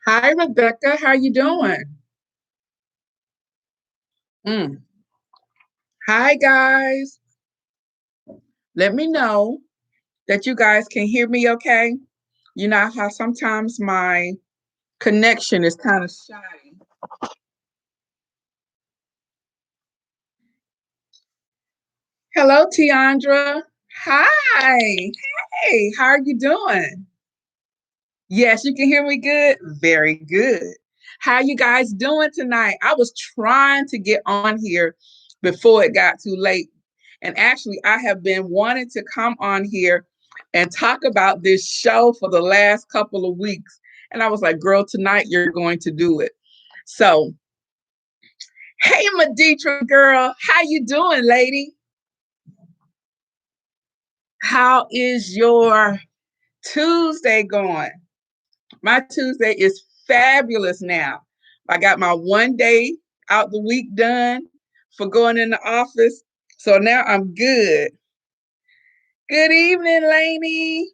Hi, Rebecca. How you doing? Mm. Hi, guys. Let me know that you guys can hear me okay. You know how sometimes my connection is kind of shoddy. Hello, Tiandra. Hi. Hey, how are you doing? Yes, you can hear me good? Very good. How you guys doing tonight? I was trying to get on here before it got too late. And actually, I have been wanting to come on here and talk about this show for the last couple of weeks. And I was like, girl, tonight you're going to do it. So, hey, Maditra girl, how you doing, lady? How is your Tuesday going? My Tuesday is fabulous now. I got my one day out the week done for going in the office. So now I'm good. Good evening, Lainey.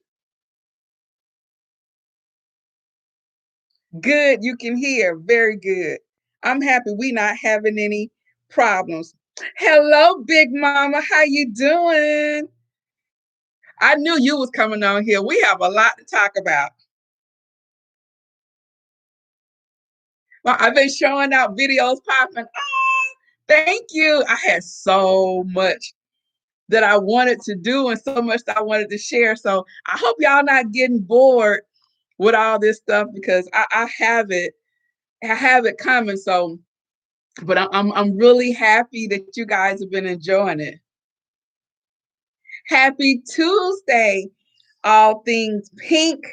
Good, you can hear. Very good. I'm happy we not having any problems. Hello, Big Mama. How you doing? I knew you was coming on here. We have a lot to talk about. Well, I've been showing out videos popping. Oh, thank you. I had so much that I wanted to do and so much that I wanted to share. So I hope y'all not getting bored with all this stuff because I have it coming. So, but I'm really happy that you guys have been enjoying it. Happy Tuesday, all things pink.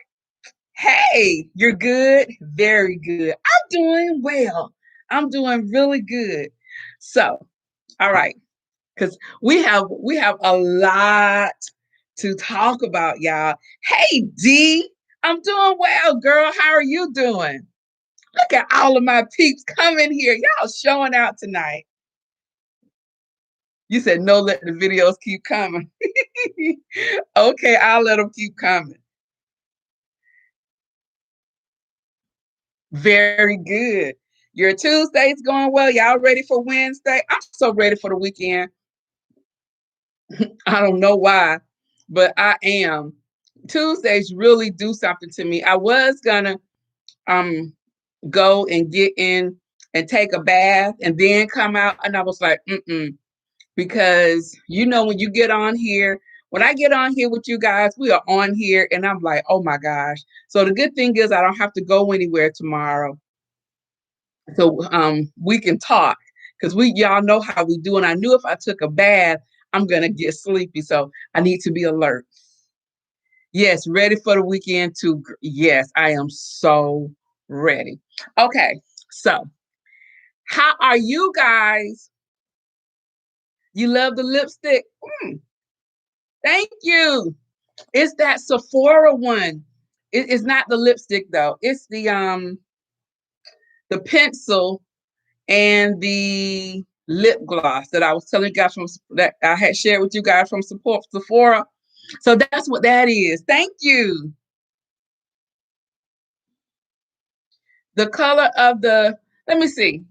Hey, you're good, very good. I'm doing well. I'm doing really good. So, all right, because we have a lot to talk about, y'all. Hey, D, I'm doing well, girl. How are you doing? Look at all of my peeps coming here. Y'all showing out tonight. You said no, let the videos keep coming. Okay, I'll let them keep coming. Very good. Your Tuesday's going well. Y'all ready for Wednesday? I'm so ready for the weekend. I don't know why, but I am. Tuesdays really do something to me. I was gonna um go and get in and take a bath and then come out, and I was like, because when you get on here, when I get on here with you guys, we are on here, and I'm like, oh my gosh. So the good thing is I don't have to go anywhere tomorrow, so we can talk because we y'all know how we do, and I knew if I took a bath, I'm gonna get sleepy, so I need to be alert. Yes, ready for the weekend too. Yes, I am so ready. Okay, so how are you guys? You love the lipstick? Thank you. It's that Sephora one. It's not the lipstick though. It's the pencil and the lip gloss that I was telling you guys from that I had shared with you guys from support Sephora. So that's what that is. Thank you. The color of the, let me see.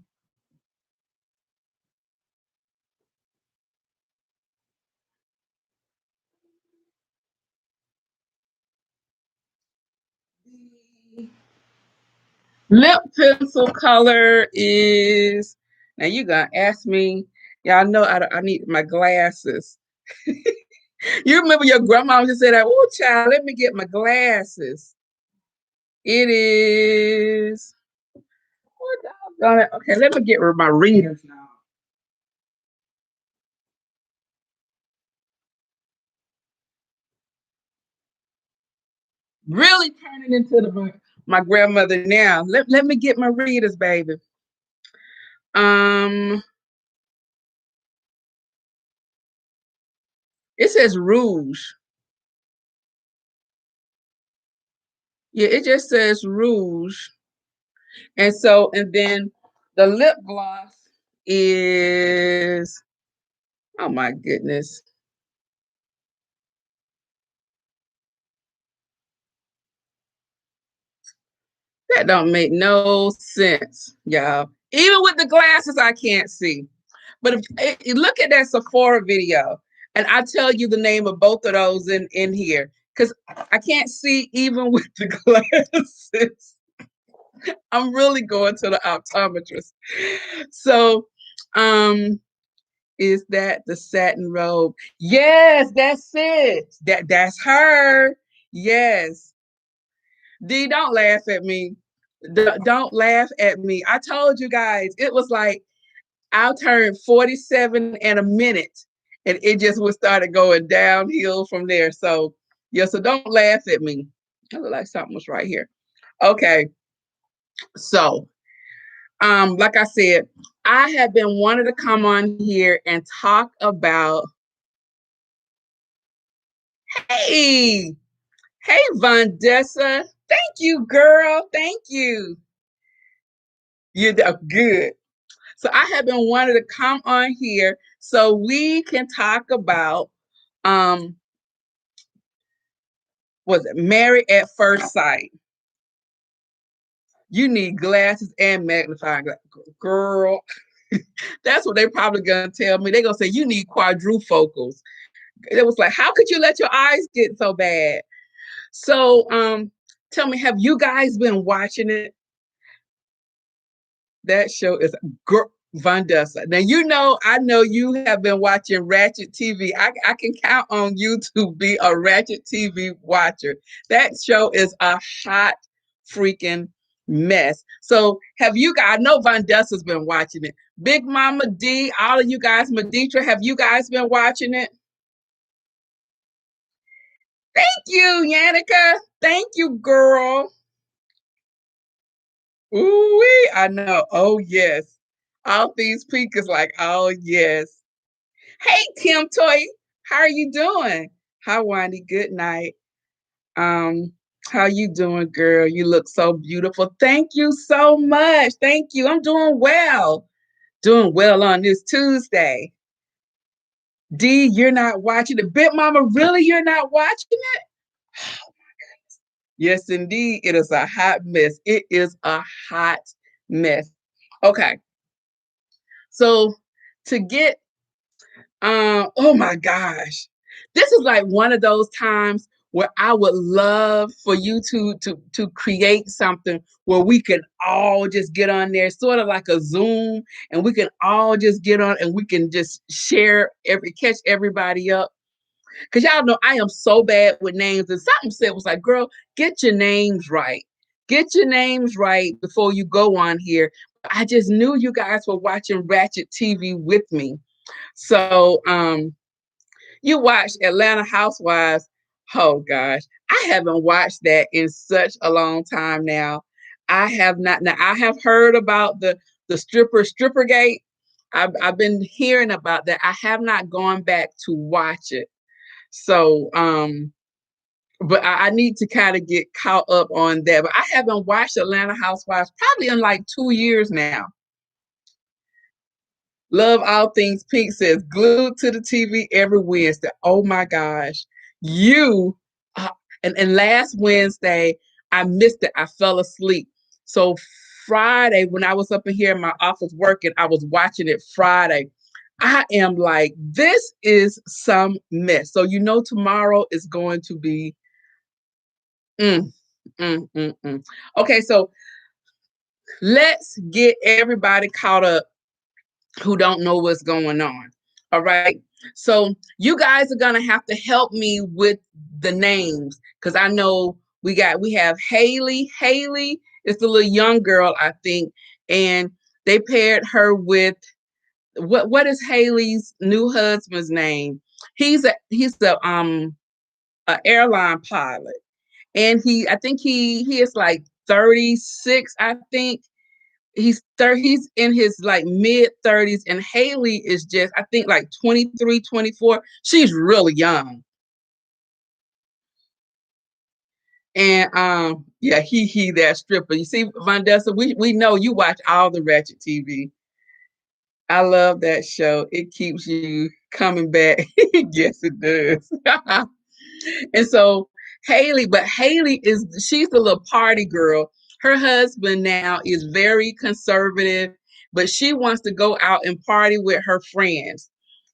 Lip pencil color is, now you're gonna ask me, y'all know I need my glasses. You remember your grandma just said that, oh child, let me get my glasses. It is, what doggone it? Okay, let me get rid of my readers now. Really turning into my grandmother now. Let me get my readers, baby. Um, it says rouge. Yeah, it just says rouge. And then the lip gloss is, oh my goodness. That don't make no sense, y'all. Even with the glasses, I can't see. But if you look at that Sephora video, and I tell you the name of both of those in here, because I can't see even with the glasses. I'm really going to the optometrist. So, is that the satin robe? Yes, that's it. That's her. Yes. D, don't laugh at me. Don't laugh at me. I told you guys, it was like I'll turn 47 in a minute, and it just would started going downhill from there. So, yeah, so don't laugh at me. I look like something was right here. Okay. So, like I said, I have been wanting to come on here and talk about, hey, hey, Vandessa. Thank you, girl. Thank you. You're good. So I have been wanting to come on here so we can talk about was it Married at First Sight? You need glasses and magnifying glass. Girl, that's what they're probably gonna tell me. They're gonna say you need quadrifocals. It was like, how could you let your eyes get so bad? So tell me, have you guys been watching it? That show is Vandessa. Now you know I know you have been watching Ratchet TV. I can count on you to be a Ratchet TV watcher. That show is a hot freaking mess. So have you guys? I know Vandessa's been watching it. Big Mama D, all of you guys, Maditra, have you guys been watching it? Thank you, Yannicka. Thank you, girl. Ooh, I know. Oh yes. All these peak is like, oh yes. Hey, Kim Toy, how are you doing? Hi, Wendy. Good night. Um, how you doing, girl? You look so beautiful. Thank you so much. Thank you. I'm doing well. Doing well on this Tuesday. D, you're not watching it. Big Mama, really? You're not watching it? Yes, indeed. It is a hot mess. It is a hot mess. Okay. So to get oh my gosh. This is like one of those times where I would love for you to create something where we can all just get on there, sort of like a Zoom, and we can all just get on and we can just share catch everybody up. Because y'all know I am so bad with names. And something said was like, girl, get your names right. Get your names right before you go on here. I just knew you guys were watching Ratchet TV with me. So you watched Atlanta Housewives. Oh gosh, I haven't watched that in such a long time now. I have not. Now I have heard about the stripper gate. I've been hearing about that. I have not gone back to watch it. So but I need to kind of get caught up on that. But I haven't watched Atlanta Housewives probably in like 2 years now. Love all things pink says glued to the TV every Wednesday. Oh my gosh. You uh, and last Wednesday I missed it. I fell asleep. So Friday, when I was up in here in my office working, I was watching it Friday. I am like, this is some mess. So you know tomorrow is going to be mm, mm. Okay, so let's get everybody caught up who don't know what's going on. All right. So you guys are gonna have to help me with the names because I know we have Hayley. Hayley is the little young girl, I think, and they paired her with what is Hayley's new husband's name? He's a airline pilot, and I think he is like 36, I think he's in his like mid 30s, and Hayley is just I think like 23, 24. She's really young. And yeah, he that stripper. You see, Vandessa, we know you watch all the Ratchet TV. I love that show. It keeps you coming back. Yes, it does. And so Hayley, but Hayley she's the little party girl. Her husband now is very conservative, but she wants to go out and party with her friends.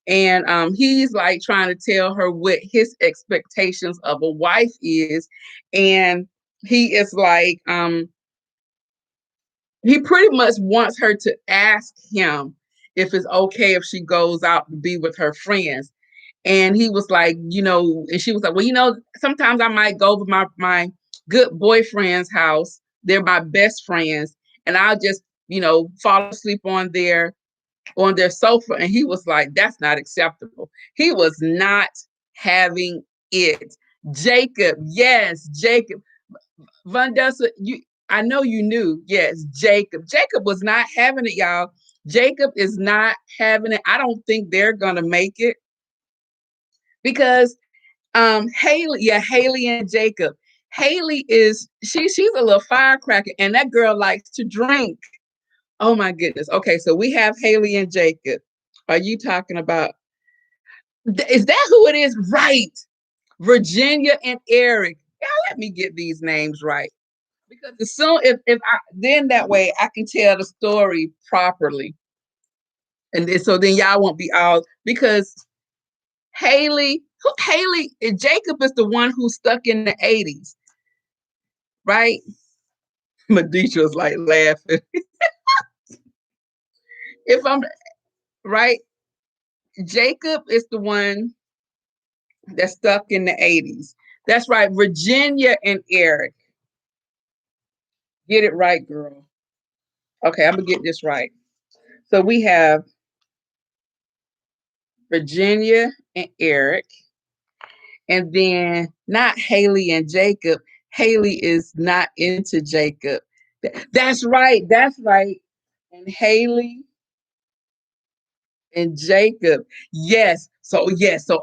And he's like trying to tell her what his expectations of a wife is. And he is like, he pretty much wants her to ask him if it's okay if she goes out to be with her friends. And he was like, and she was like, well, sometimes I might go to my good boyfriend's house. They're my best friends. And I'll just, fall asleep on their sofa. And he was like, that's not acceptable. He was not having it. Jacob, yes, Jacob. Vandessa, I know you knew. Yes, Jacob. Jacob was not having it, y'all. Jacob is not having it. I don't think they're gonna make it because Hayley and Jacob. Hayley she's a little firecracker, and that girl likes to drink. Oh my goodness. Okay, so we have Hayley and Jacob. Are you talking about? Is that who it is? Right. Virginia and Eric. Yeah, let me get these names right. Because as soon if I then that way I can tell the story properly. And so then y'all won't be all because Hayley, Jacob is the one who's stuck in the 80s, right? Medisha was like laughing. If I'm right, Jacob is the one that's stuck in the 80s. That's right, Virginia and Eric. Get it right, girl. Okay, I'm gonna get this right. So we have Virginia and Eric, and then not Hayley and Jacob. Hayley is not into Jacob. That's right. That's right. And Hayley and Jacob. Yes. So yes. So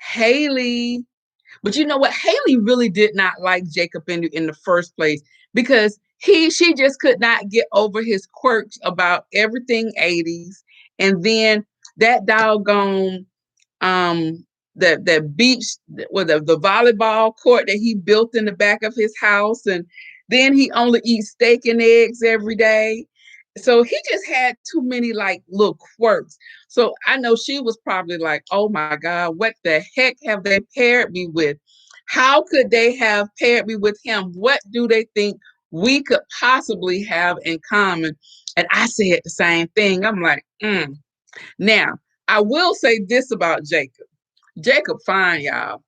Hayley, but you know what? Hayley really did not like Jacob in the first place because she just could not get over his quirks about everything 80s. And then that doggone that beach with the volleyball court that he built in the back of his house, and then he only eats steak and eggs every day. So he just had too many like little quirks. So I know she was probably like, oh my God, what the heck have they paired me with? How could they have paired me with him? What do they think we could possibly have in common? And I said the same thing. I'm like, Now, I will say this about Jacob. Jacob fine, y'all.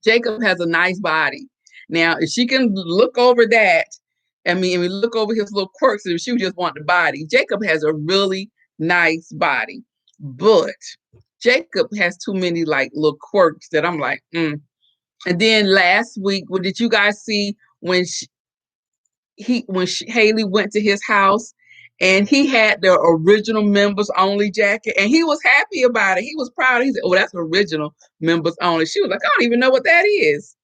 Jacob has a nice body. Now, if she can look over that, we look over his little quirks, if she would just want the body. Jacob has a really nice body, but Jacob has too many like little quirks that I'm like, And then last week, did you guys see when Hayley went to his house and he had the original members only jacket and he was happy about it. He was proud. He said, oh, that's original members only. She was like, I don't even know what that is.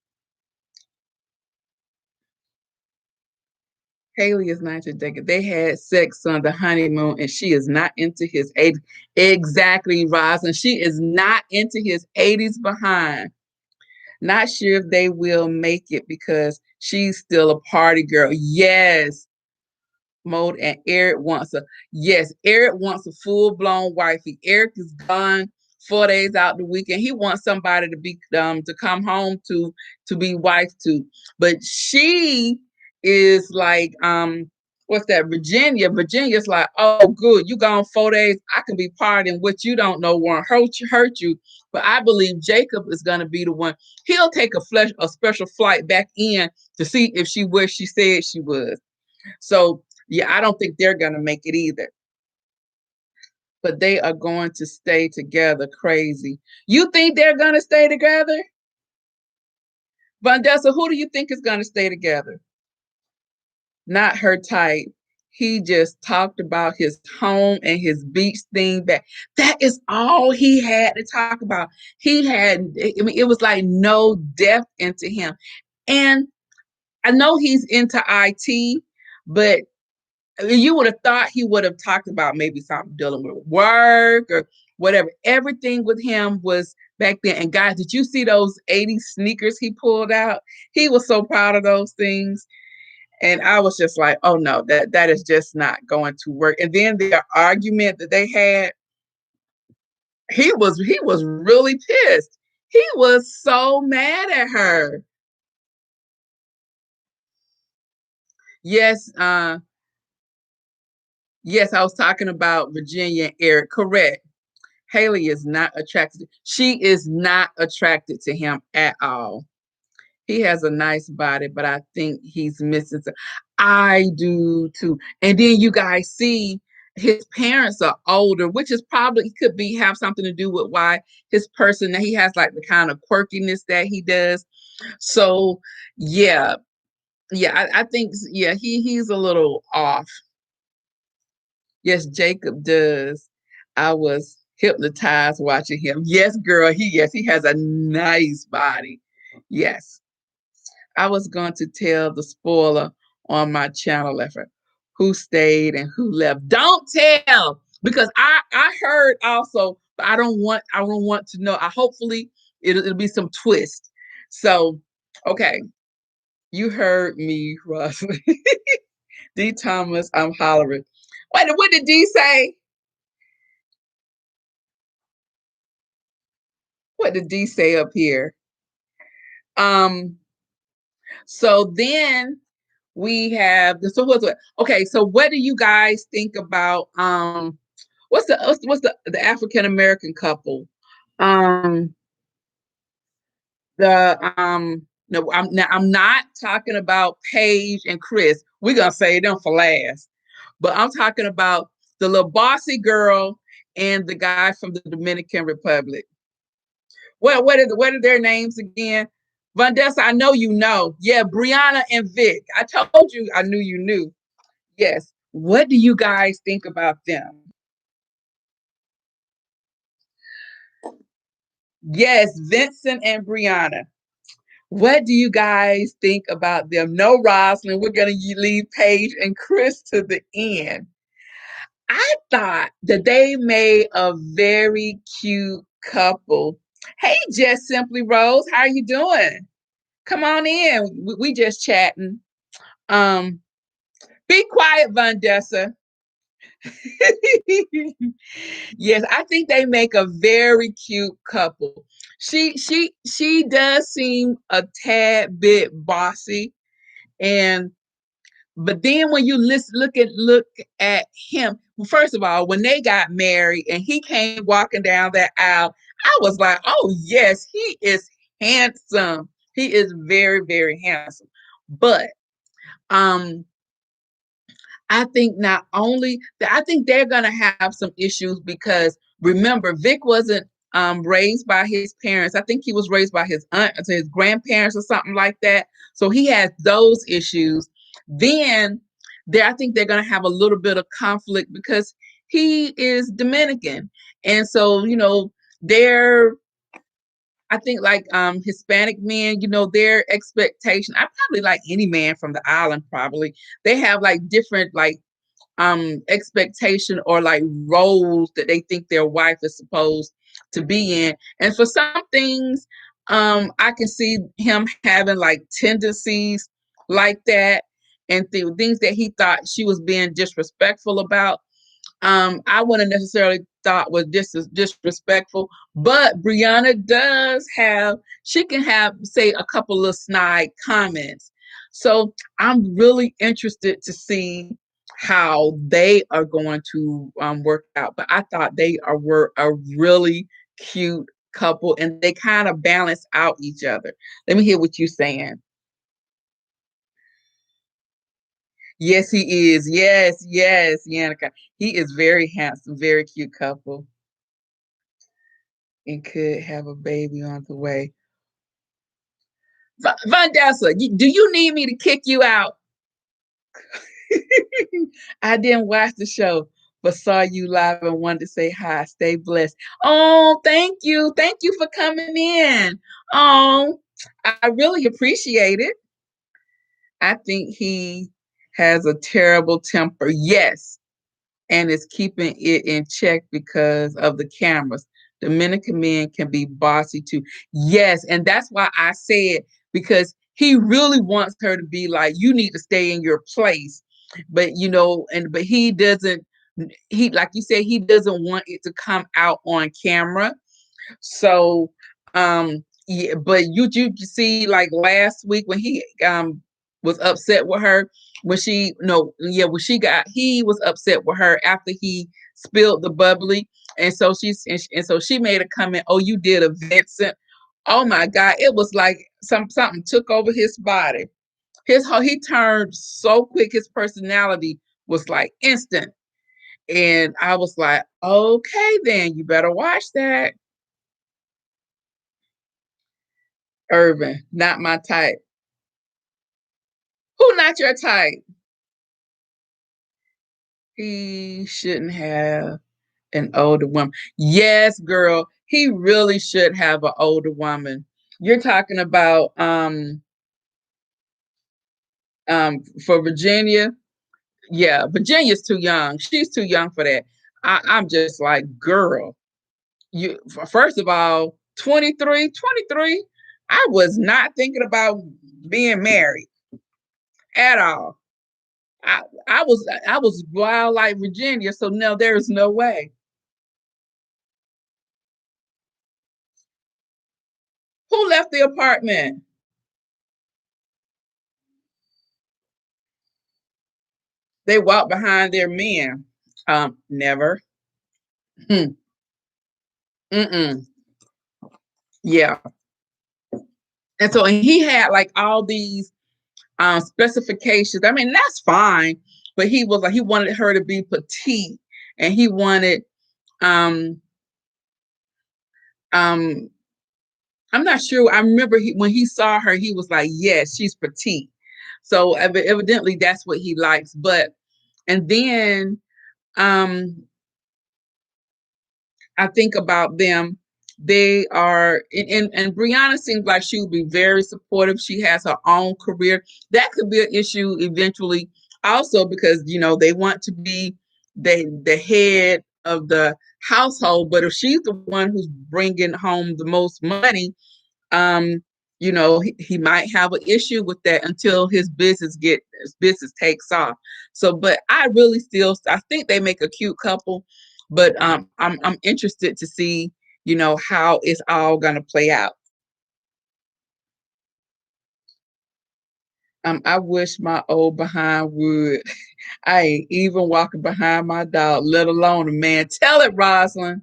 Hayley is not into Jacob. They had sex on the honeymoon and she is not into his 80s. Exactly, Roslyn. She is not into his 80s behind. Not sure if they will make it because she's still a party girl. Yes. Mode and Eric wants Eric wants a full-blown wifey. Eric is gone 4 days out the weekend. He wants somebody to be to come home to be wife to. But she is like what's that? Virginia's like, oh good, you gone 4 days. I can be partying. What you don't know won't hurt you. But I believe Jacob is gonna be the one. He'll take a special flight back in to see if she was she said she was. So yeah, I don't think they're going to make it either. But they are going to stay together. Crazy. You think they're going to stay together? Vandessa, who do you think is going to stay together? Not her type. He just talked about his home and his beach thing back. That is all he had to talk about. It was like no depth into him. And I know he's into IT, but you would have thought he would have talked about maybe something dealing with work or whatever. Everything with him was back then. And guys, did you see those 80s sneakers he pulled out? He was so proud of those things. And I was just like, oh no, that is just not going to work. And then their argument that they had, he was really pissed. He was so mad at her. Yes, yes, I was talking about Virginia and Eric. Correct. Hayley is not attracted. She is not attracted to him at all. He has a nice body, but I think he's missing some. I do too. And then you guys see his parents are older, which is probably could be have something to do with why his person he has like the kind of quirkiness that he does. So yeah, yeah, I think yeah, he's a little off. Yes, Jacob does. I was hypnotized watching him. Yes, girl, he has a nice body. Yes. I was going to tell the spoiler on my channel effort who stayed and who left. Don't tell because I heard also, but I don't want to know. I hopefully it'll be some twist. So okay, you heard me, Russ. D Thomas, I'm hollering. Wait, what did D say? What did D say up here? Um, so then we have the so what's what? Okay, so what do you guys think about what's the African American couple? Um I'm not talking about Paige and Chris. We're gonna save them for last. But I'm talking about the little bossy girl and the guy from the Dominican Republic. What are their names again? Vandessa, I know you know. Yeah, Brianna and Vic. I told you I knew you knew. Yes. What do you guys think about them? Yes, Vincent and Brianna. What do you guys think about them? No, Rosalind, we're going to leave Paige and Chris to the end. I thought that they made a very cute couple. Hey, Jess Simply Rose, how are you doing? Come on in. We just chatting. Um, be quiet, Vandessa. Yes, I think they make a very cute couple. She does seem a tad bit bossy, and but then when you look at him, well, first of all, when they got married and he came walking down that aisle, I was like, oh yes, he is handsome. He is very, very handsome. But um I think not only that, I think they're going to have some issues because remember, Vic wasn't raised by his parents. I think he was raised by his aunt, so his grandparents or something like that. So he has those issues. Then I think they're going to have a little bit of conflict because he is Dominican, and so they're I think like Hispanic men, their expectation. I probably like any man from the island. Probably they have like different like expectation or like roles that they think their wife is supposed to be in. And for some things, I can see him having like tendencies like that and things that he thought she was being disrespectful about. I wouldn't necessarily thought was disrespectful, but Brianna does have, she can have, say, a couple of snide comments. So I'm really interested to see how they are going to work out. But I thought were a really cute couple and they kind of balance out each other. Let me hear what you're saying. Yes, he is. Yes, yes, Yannicka. He is very handsome, very cute couple, and could have a baby on the way. Vandessa, do you need me to kick you out? I didn't watch the show, but saw you live and wanted to say hi. Stay blessed. Oh, thank you. Thank you for coming in. Oh, I really appreciate it. I think he has a terrible temper. Yes, and is keeping it in check because of the cameras. Dominican men can be bossy too. Yes, and that's why I said because he really wants her to be like, you need to stay in your place. But but he doesn't, he, like you said, he doesn't want it to come out on camera. So yeah, but you see, like last week when he was upset with her, when she no yeah when she got he was upset with her after he spilled the bubbly, and so she made a comment, oh, you did a Vincent. Oh my God, it was like something took over his body. He turned so quick, his personality was like instant. And I was like, okay, then you better watch that. Irvin, not my type. Who not your type? He shouldn't have an older woman. Yes, girl. He really should have an older woman. You're talking about for Virginia. Yeah, Virginia's too young. She's too young for that. I'm just like, girl, you first of all, 23. I was not thinking about being married at all. I was wild like Virginia, so no, there's no way. Who left the apartment? They walked behind their men. Never. Hmm. Mm-mm. Yeah. And he had like all these specifications. I mean, that's fine, but he was like he wanted her to be petite, and he wanted um um I'm not sure. I remember when he saw her, he was like, yes, she's petite. So evidently that's what he likes. But and then um I think about them. They are, and Brianna seems like she would be very supportive. She has her own career. That could be an issue eventually, also because they want to be the head of the household. But if she's the one who's bringing home the most money, um, he might have an issue with that until his business takes off. So, but I think they make a cute couple, but I'm interested to see, how it's all gonna play out. I wish my old behind would. I ain't even walking behind my dog, let alone a man. Tell it, Rosalind.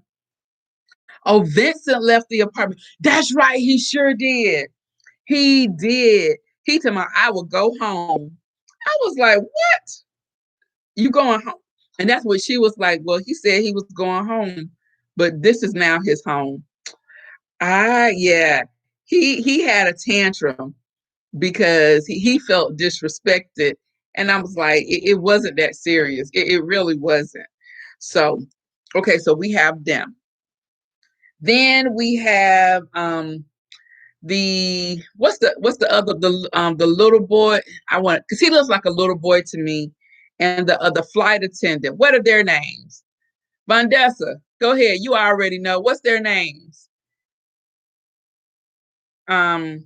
Oh, Vincent left the apartment. That's right, he sure did. He did. He told me I would go home. I was like, what? You going home? And that's what she was like. Well, he said he was going home, but this is now his home. Yeah. He had a tantrum because he felt disrespected. And I was like, it wasn't that serious. It really wasn't. So, okay, so we have them. Then we have what's the other the little boy. I want, because he looks like a little boy to me, and the flight attendant. What are their names? Vandessa, go ahead, you already know what's their names. um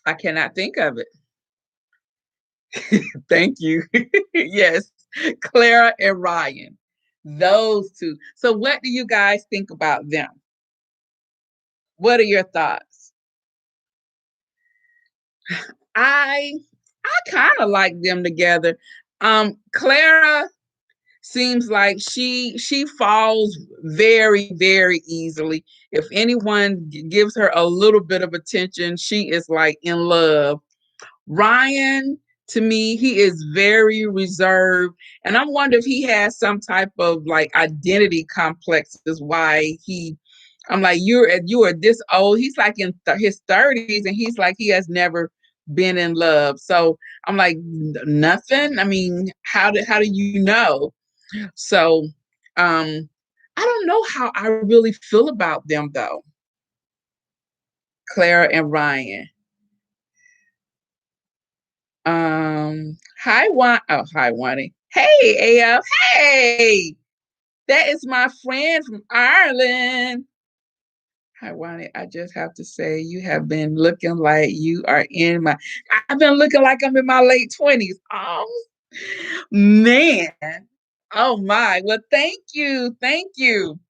I cannot think of it. Thank you. Yes, Clara and Ryan, those two. So what do you guys think about them? What are your thoughts? I kind of like them together. Clara seems like she falls very, very easily. If anyone gives her a little bit of attention, she is like in love. Ryan, to me, he is very reserved, and I wonder if he has some type of like identity complex. Is why he. I'm like, you are this old. He's like in his 30s, and he's like he has never been in love. So I'm like, nothing. I mean, how do you know? So, I don't know how I really feel about them though. Clara and Ryan. Hi, hi, Wani. Hey, AF. Hey, that is my friend from Ireland. Hi, Wani. I just have to say, you have been looking like you are in my. I've been looking like I'm in my late 20s. Oh, man. Oh, my. Well, thank you. Thank you.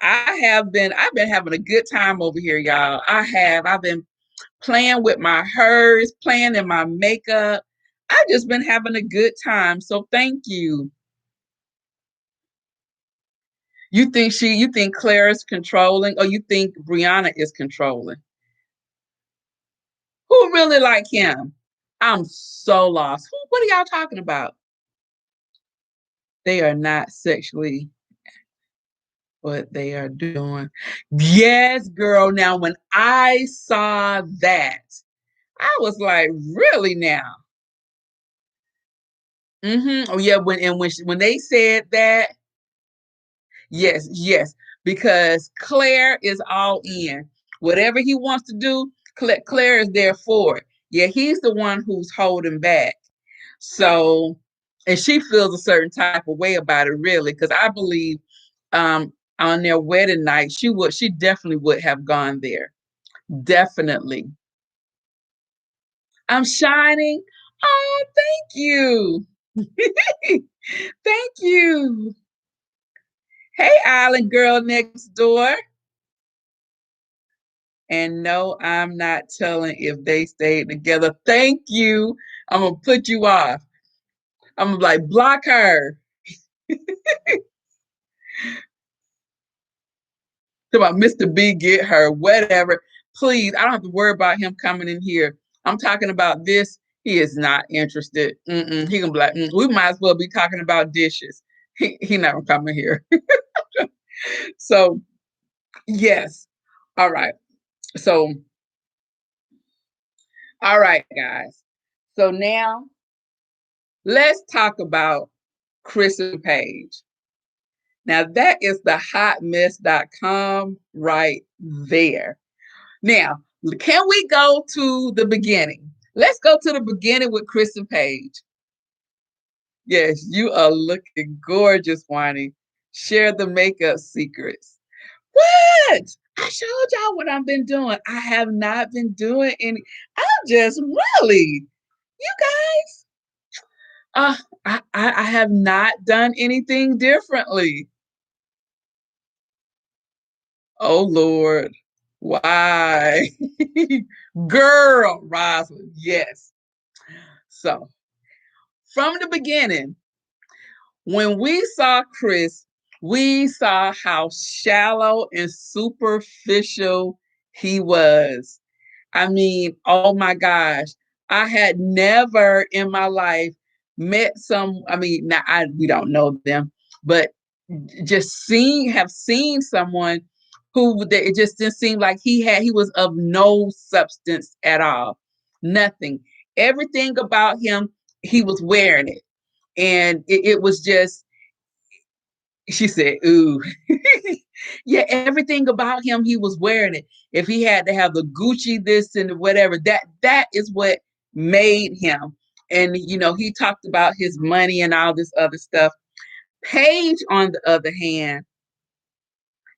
I've been having a good time over here, y'all. I've been playing with my hers, playing in my makeup. I've just been having a good time. So thank you. You think Claire's controlling, or you think Brianna is controlling? Who really like him? I'm so lost. What are y'all talking about? They are not sexually what they are doing. Yes, girl. Now, when I saw that, I was like, really now? Oh yeah. When they said that, yes, yes, because Claire is all in. Whatever he wants to do, Claire is there for it. Yeah, he's the one who's holding back. So, and she feels a certain type of way about it, really, because I believe on their wedding night, she definitely would have gone there. Definitely. I'm shining. Oh, thank you. Thank you. Hey, Island Girl next door. And no, I'm not telling if they stayed together. Thank you. I'm gonna put you off. I'm gonna like block her. About Mr. B get her, whatever. Please, I don't have to worry about him coming in here. I'm talking about this. He is not interested. He gonna be like, we might as well be talking about dishes. He not coming here. So yes. All right. So all right, guys. So now let's talk about Chris and Paige. Now that is the hotmess.com right there. Now, can we go to the beginning? Let's go to the beginning with Chris and Paige. Yes, you are looking gorgeous, Wani. Share the makeup secrets. What? I showed y'all what I've been doing. I have not been doing any. I'm just really, you guys. I have not done anything differently. Oh Lord, why? Girl, Rosalind, yes. So from the beginning, when we saw Chris, we saw how shallow and superficial he was. I mean, oh my gosh, I had never in my life met some. I mean, now we don't know them, but just have seen someone who it just didn't seem like he was of no substance at all, nothing. Everything about him, he was wearing it, and it was just. She said, "Ooh, yeah." Everything about him, he was wearing it. If he had to have the Gucci this and whatever, that is what made him. And he talked about his money and all this other stuff. Paige, on the other hand,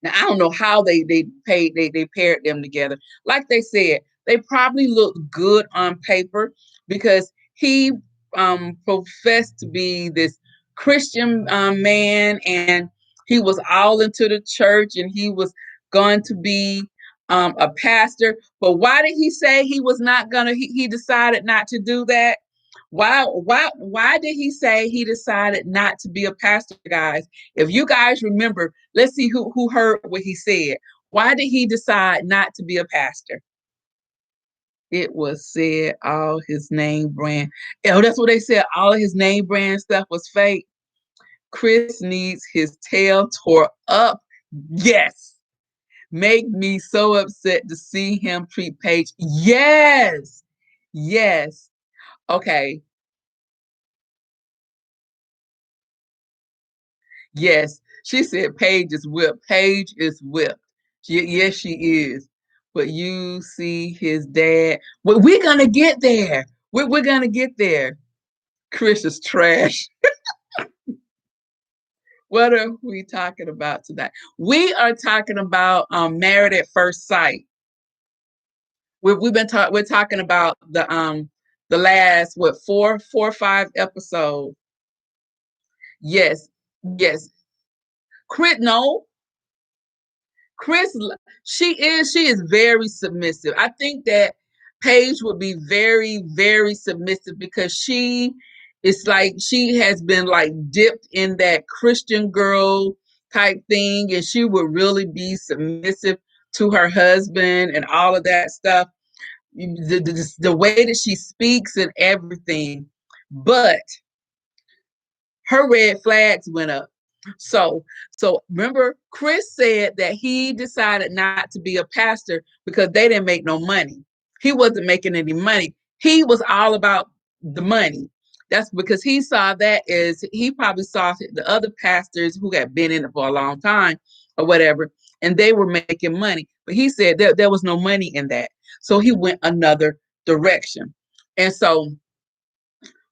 now I don't know how they paired them together. Like they said, they probably looked good on paper because he professed to be this Christian man, and he was all into the church, and he was going to be a pastor. But why did he say he was not gonna? He decided not to do that. Why did he say he decided not to be a pastor, guys? If you guys remember, let's see who heard what he said. Why did he decide not to be a pastor? It was said all his name brand. Oh, that's what they said. All of his name brand stuff was fake. Chris needs his tail tore up. Yes. Make me so upset to see him treat Paige. Yes. Yes. Okay. Yes, she said Paige is whipped. Paige is whipped. Yes, she is. But you see his dad. Well, we're gonna get there. We're gonna get there. Chris is trash. What are we talking about today? We are talking about Married at First Sight. We're talking about the last four or five episodes. Yes, yes. Chris, no, Chris, she is very submissive. I think that Paige would be very, very submissive because it's like she has been like dipped in that Christian girl type thing, and she would really be submissive to her husband and all of that stuff. The way that she speaks and everything, but her red flags went up. So, so remember, Chris said that he decided not to be a pastor because they didn't make no money. He wasn't making any money. He was all about the money. That's because he saw that as he probably saw the other pastors who had been in it for a long time or whatever, and they were making money. But he said there was no money in that. So he went another direction. And so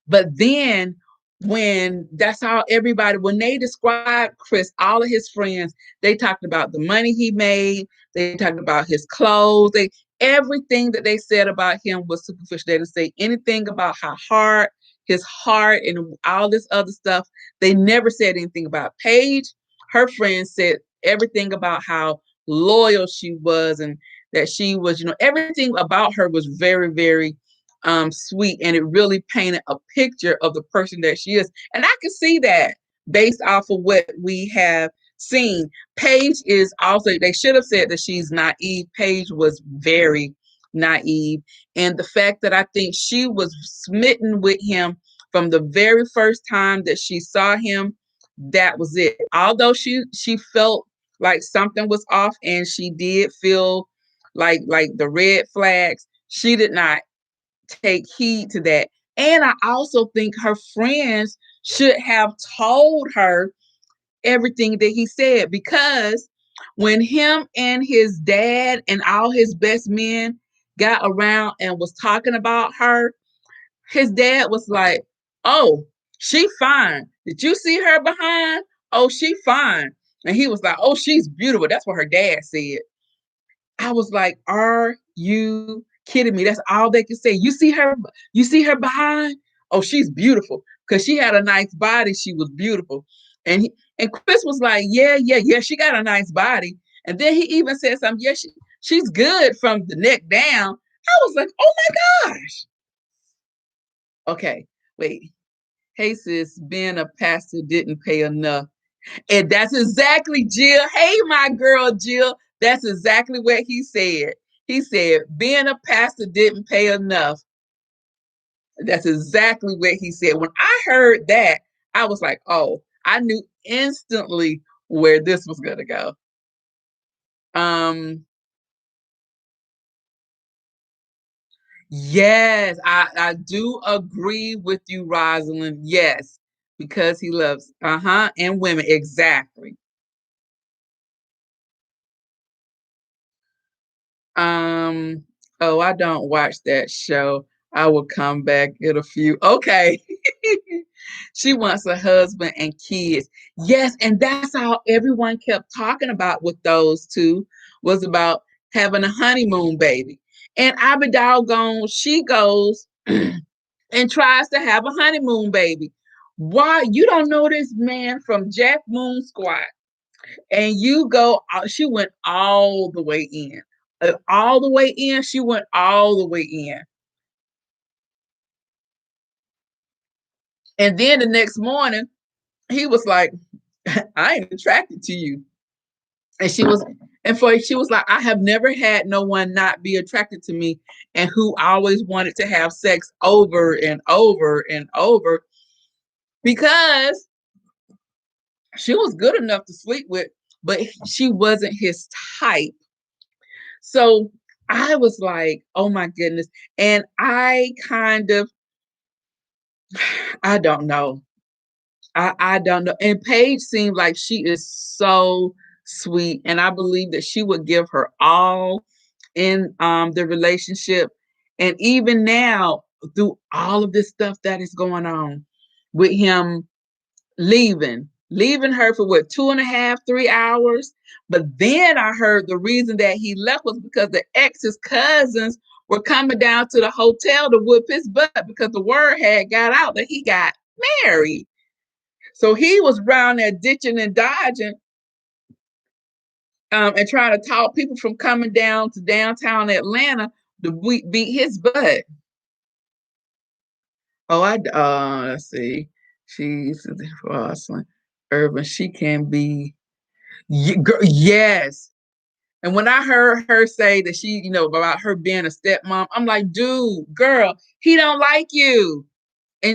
but then when that's how everybody, when they described Chris, all of his friends, they talked about the money he made, they talked about his clothes, everything that they said about him was superficial. They didn't say anything about how hard his heart and all this other stuff. They never said anything about Paige. Her friends said everything about how loyal she was and that she was, everything about her was very, very sweet, and it really painted a picture of the person that she is. And I can see that based off of what we have seen. Paige is also, they should have said that she's naive. Paige was very naive. And the fact that I think she was smitten with him from the very first time that she saw him, that was it. Although she felt like something was off and she did feel like the red flags, she did not take heed to that. And I also think her friends should have told her everything that he said, because when him and his dad and all his best men got around and was talking about her, his dad was like, "Oh, she fine. Did you see her behind? Oh, she fine." And he was like, "Oh, she's beautiful." That's what her dad said. I was like, "Are you kidding me?" That's all they could say. You see her? You see her behind? Oh, she's beautiful because she had a nice body. She was beautiful, and Chris was like, "Yeah, yeah, yeah. She got a nice body." And then he even said something. Yeah, she's good from the neck down. I was like, "Oh my gosh." Okay, wait. Hey sis, being a pastor didn't pay enough. And that's exactly Jill. Hey, my girl, Jill. That's exactly what he said. He said, being a pastor didn't pay enough. That's exactly what he said. When I heard that, I was like, oh, I knew instantly where this was going to go. Um, yes, I do agree with you, Rosalind. Yes, because he loves, and women. Exactly. Um, oh, I don't watch that show. I will come back in a few. Okay. She wants a husband and kids. Yes, and that's how everyone kept talking about with those two, was about having a honeymoon baby. And I be doggone, she goes and tries to have a honeymoon baby. Why? You don't know this man from Jack Moon Squad, and you go, she went all the way in. All the way in, she went all the way in. And then the next morning, he was like, I ain't attracted to you. And she was like, I have never had no one not be attracted to me and who always wanted to have sex over and over and over, because she was good enough to sleep with, but she wasn't his type. So I was like, oh my goodness. And I don't know. I don't know. And Paige seemed like she is so sweet. And I believe that she would give her all in the relationship. And even now, through all of this stuff that is going on with him leaving, leaving her for what, 2.5, 3 hours. But then I heard the reason that he left was because the ex's cousins were coming down to the hotel to whoop his butt because the word had got out that he got married. So he was around there ditching and dodging, and trying to talk people from coming down to downtown Atlanta to beat his butt. Oh, let's see. She's Rosalind Urban. She can be, yes. And when I heard her say that she, about her being a stepmom, I'm like, dude, girl, he don't like you.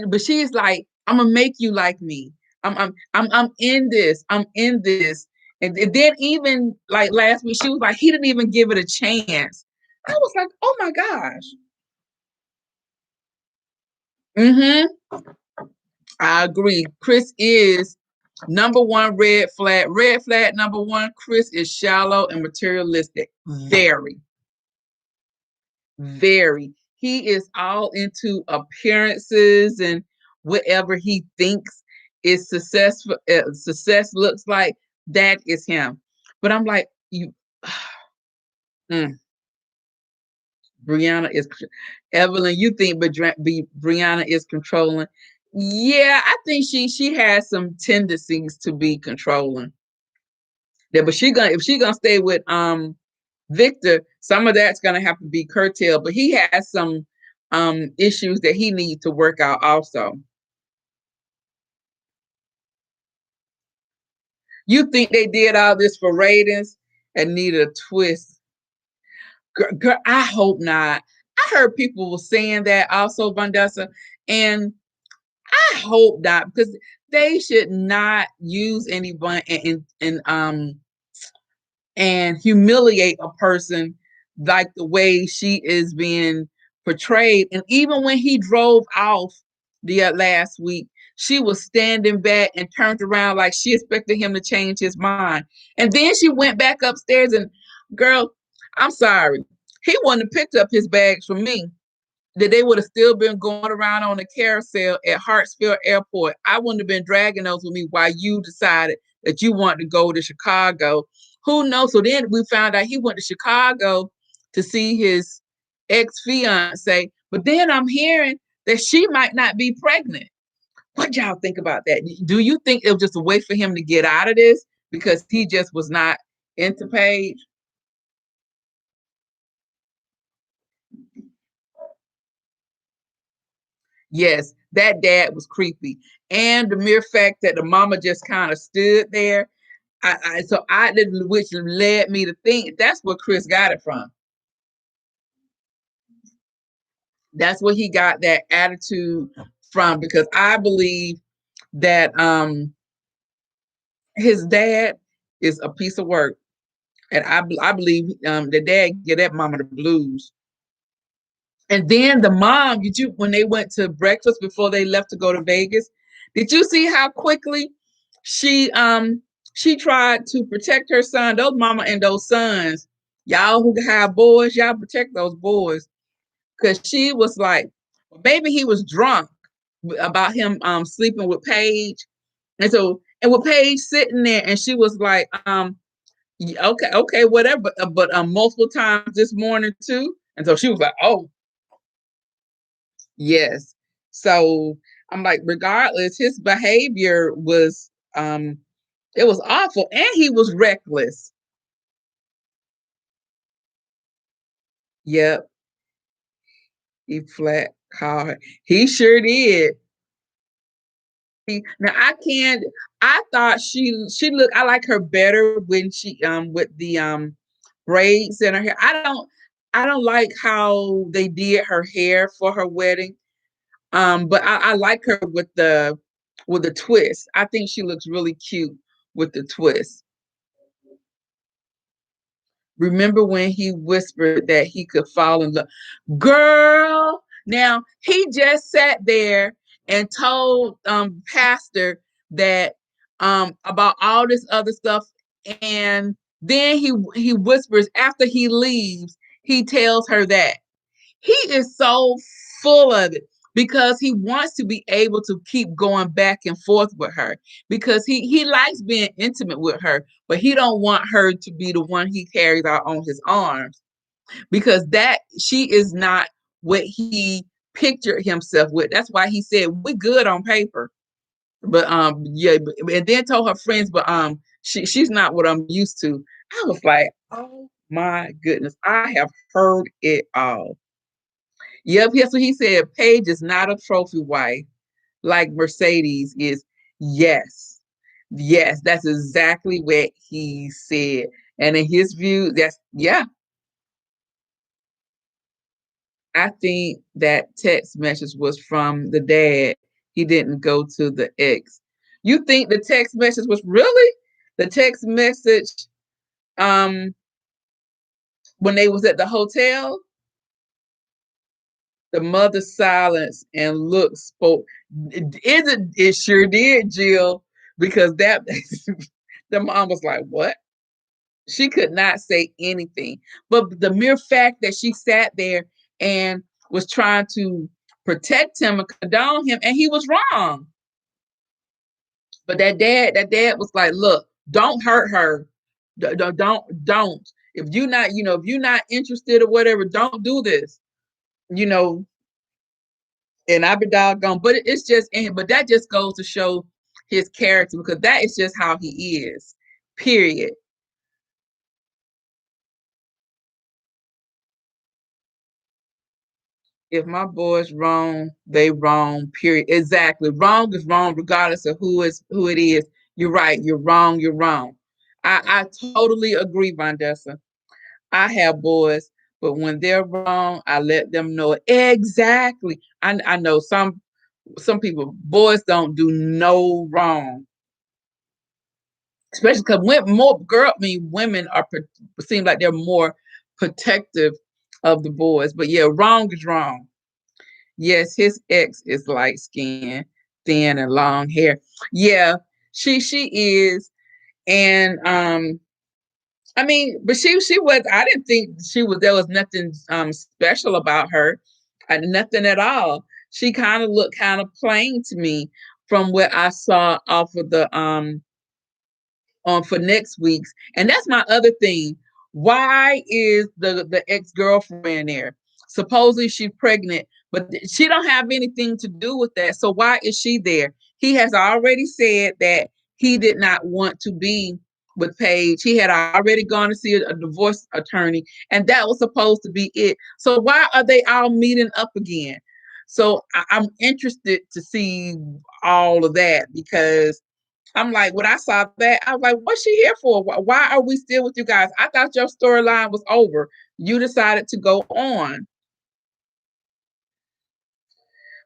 But she's like, I'm gonna make you like me. I'm in this. I'm in this. And then even like last week, she was like, he didn't even give it a chance. I was like, oh my gosh. Mm-hmm. I agree. Chris is number one red flag. Red flag number one, Chris is shallow and materialistic. Very, very. He is all into appearances and whatever he thinks is successful. Success looks like that is him. But I'm like, you, mm, Brianna is Evelyn. You think, but Brianna is controlling? Yeah, I think she has some tendencies to be controlling. Yeah, but if she gonna stay with Victor, some of that's gonna have to be curtailed. But he has some issues that he needs to work out also. You think they did all this for ratings and need a twist? Girl, I hope not. I heard people were saying that also, Vandessa, and I hope not, because they should not use anyone and humiliate a person like the way she is being portrayed. And even when he drove off the last week, she was standing back and turned around like she expected him to change his mind. And then she went back upstairs and, girl, I'm sorry. He wouldn't have picked up his bags from me, that they would have still been going around on the carousel at Hartsfield Airport. I wouldn't have been dragging those with me while you decided that you wanted to go to Chicago. Who knows? So then we found out he went to Chicago to see his ex-fiance. But then I'm hearing that she might not be pregnant. What y'all think about that? Do you think it was just a way for him to get out of this because he just was not into Paige? Yes, that dad was creepy. And the mere fact that the mama just kind of stood there, which led me to think that's where Chris got it from. That's where he got that attitude from, because I believe that his dad is a piece of work. And I believe the dad get that mama the blues. And then the mom, when they went to breakfast before they left to go to Vegas, did you see how quickly she she tried to protect her son, those mama and those sons? Y'all who have boys, y'all protect those boys. Because she was like, maybe he was drunk about him sleeping with Paige. And with Paige sitting there, and she was like, okay, whatever. But multiple times this morning too. And so she was like, oh, yes. So I'm like, regardless, his behavior was it was awful, and he was reckless. Yep, he flat called. He sure did. Now I can't. I thought she looked. I like her better when she with the braids in her hair. I don't like how they did her hair for her wedding. But I like her with the twist. I think she looks really cute with the twist. Remember when he whispered that he could fall in love? Girl, now he just sat there and told Pastor that about all this other stuff, and then he whispers after he leaves, he tells her that. He is so full of it. because he wants to be able to keep going back and forth with her because he likes being intimate with her, but he don't want her to be the one he carries out on his arms because that she is not what he pictured himself with. That's why he said we're good on paper, but yeah, and then told her friends, but she's not what I'm used to. I was like, oh my goodness, I have heard it all. Yep, that's what he said. Paige is not a trophy wife like Mercedes is. Yes. Yes, that's exactly what he said. And in his view, that's yeah. I think that text message was from the dad. He didn't go to the ex. You think the text message was really the text message um when they was at the hotel? The mother silence and look spoke. It sure did, Jill, because that the mom was like, "What?" She could not say anything. But the mere fact that she sat there and was trying to protect him and condone him, and he was wrong. But that dad was like, "Look, don't hurt her. Don't. If you're not, if you're not interested or whatever, don't do this. You know, and I be doggone. But it's just, but that just goes to show his character because that is just how he is. Period. If my boy's wrong, they wrong. Period. Exactly. Wrong is wrong, regardless of who it is. You're right. You're wrong. You're wrong. I totally agree, Vandessa. I have boys, but when they're wrong, I let them know exactly. I know some people boys don't do no wrong, especially because women are seem like they're more protective of the boys. But yeah, wrong is wrong. Yes, his ex is light skinned, thin, and long hair. Yeah, she is, and I mean, but she was. I didn't think she was. There was nothing special about her, nothing at all. She kind of looked kind of plain to me from what I saw off of the for next week's. And that's my other thing. Why is the ex-girlfriend there? Supposedly she's pregnant, but she don't have anything to do with that. So why is she there? He has already said that he did not want to be with Paige. He had already gone to see a divorce attorney, and that was supposed to be it. So why are they all meeting up again? So I'm interested to see all of that because I'm like, when I saw that, I was like, what's she here for? Why are we still with you guys? I thought your storyline was over. You decided to go on.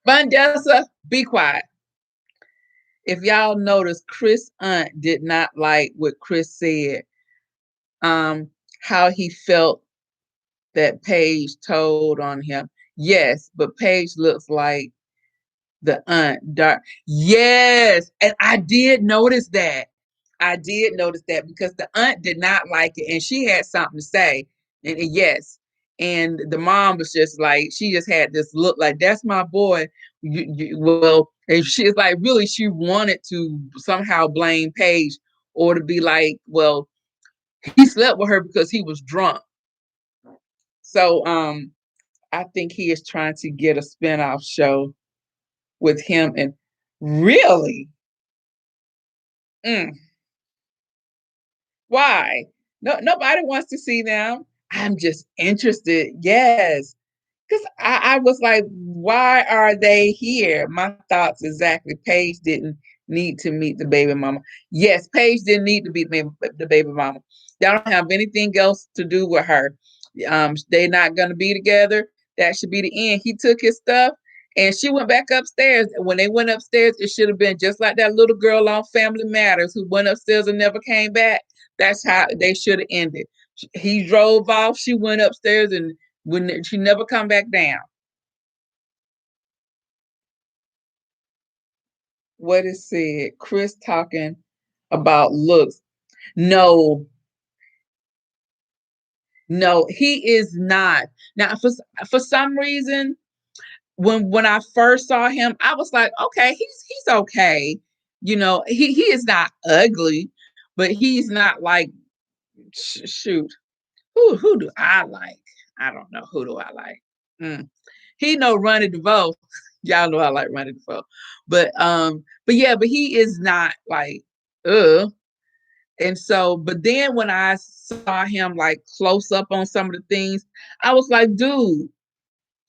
Vandessa, be quiet. If y'all notice, Chris' aunt did not like what Chris said, um, how he felt that Paige told on him. Yes, but Paige looks like the aunt. Dark. Yes, and I did notice that. I did notice that because the aunt did not like it and she had something to say. And yes. And the mom was just like, she just had this look like, that's my boy. Well, and she's like, really, she wanted to somehow blame Paige or to be like, well, he slept with her because he was drunk. So I think he is trying to get a spinoff show with him. And really, mm, why? No, nobody wants to see them. I'm just interested. Yes. Because I was like, why are they here? My thoughts exactly. Paige didn't need to meet the baby mama. Yes, Paige didn't need to meet the baby mama. They don't have anything else to do with her. They're not going to be together. That should be the end. He took his stuff and she went back upstairs. When they went upstairs, it should have been just like that little girl on Family Matters who went upstairs and never came back. That's how they should have ended. He drove off. She went upstairs and when she never come back down. What is said? Chris talking about looks. No, no, he is not. Now, for some reason, when I first saw him, I was like, okay, he's okay. He is not ugly, but he's not like shoot. Who do I like? I don't know. Who do I like? Mm. He know Ronnie DeVoe. Y'all know I like Ronnie DeVoe. But yeah, but he is not like and so, but then when I saw him like close up on some of the things, I was like, dude,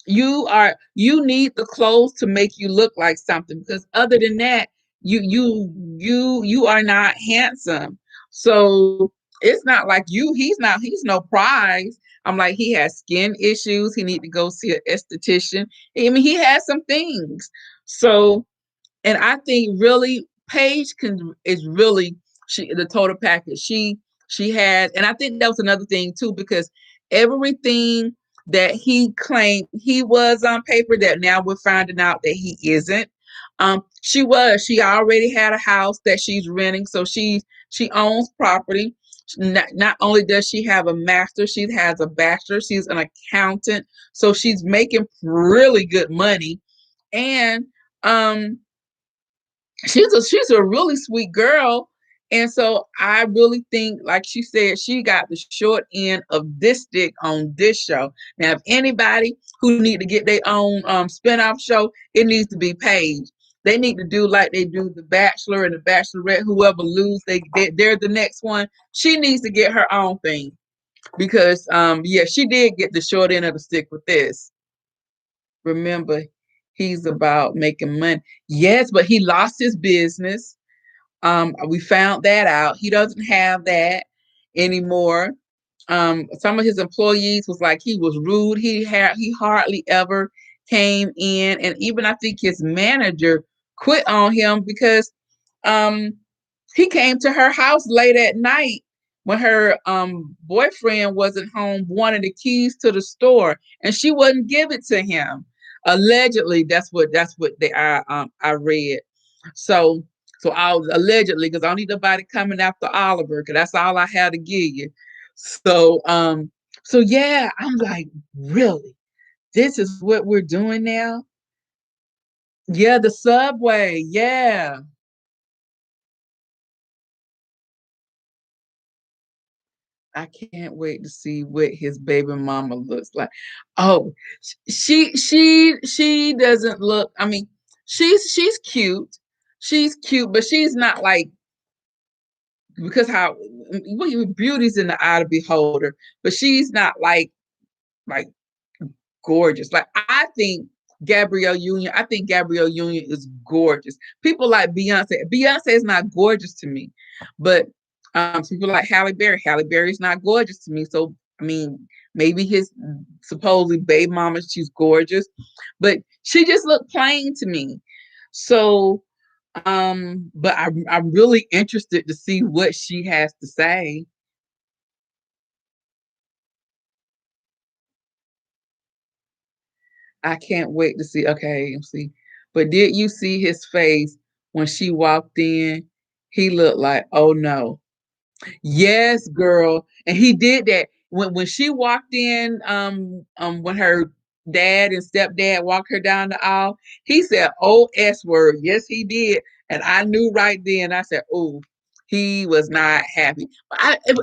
you need the clothes to make you look like something, because other than that, you are not handsome. So it's not like he's no prize. I'm like, he has skin issues. He need to go see an esthetician. I mean, he has some things. So, and I think really Paige is really the total package. She has, and I think that was another thing too, because everything that he claimed he was on paper, that now we're finding out that he isn't. She already had a house that she's renting, so she owns property. Not only does she have a master, she has a bachelor. She's an accountant, so she's making really good money. And um she's a really sweet girl. And so I really think, like she said, she got the short end of this stick on this show. Now, if anybody who need to get their own spinoff show, it needs to be Paige. They need to do like they do The Bachelor and The Bachelorette. Whoever lose, they're the next one. She needs to get her own thing, because yeah, she did get the short end of the stick with this. Remember, he's about making money. Yes, but he lost his business. We found that out. He doesn't have that anymore. Some of his employees was like, he was rude. He hardly ever came in, and even I think his manager quit on him because um he came to her house late at night when her boyfriend wasn't home, wanted the keys to the store, and she wouldn't give it to him. Allegedly, that's what I read. So I was allegedly, because I don't need nobody coming after Oliver, because that's all I had to give you. So so yeah, I'm like, really? This is what we're doing now? Yeah, the subway. Yeah. I can't wait to see what his baby mama looks like. Oh, she doesn't look. I mean, she's cute. She's cute, but she's not like, because how well, beauty's in the eye of the beholder. But she's not like gorgeous. Like I think Gabrielle Union. I think Gabrielle Union is gorgeous. People like Beyonce. Beyonce is not gorgeous to me, but people like Halle Berry. Halle Berry is not gorgeous to me. So I mean, maybe his supposedly baby mama, she's gorgeous, but she just looked plain to me. So, but I'm really interested to see what she has to say. I can't wait to see. Okay, let's see. But did you see his face when she walked in? He looked like, oh no. Yes, girl. And he did that when she walked in, when her dad and stepdad walked her down the aisle, he said, "Oh, S word." Yes, he did. And I knew right then. I said, "Oh, he was not happy." But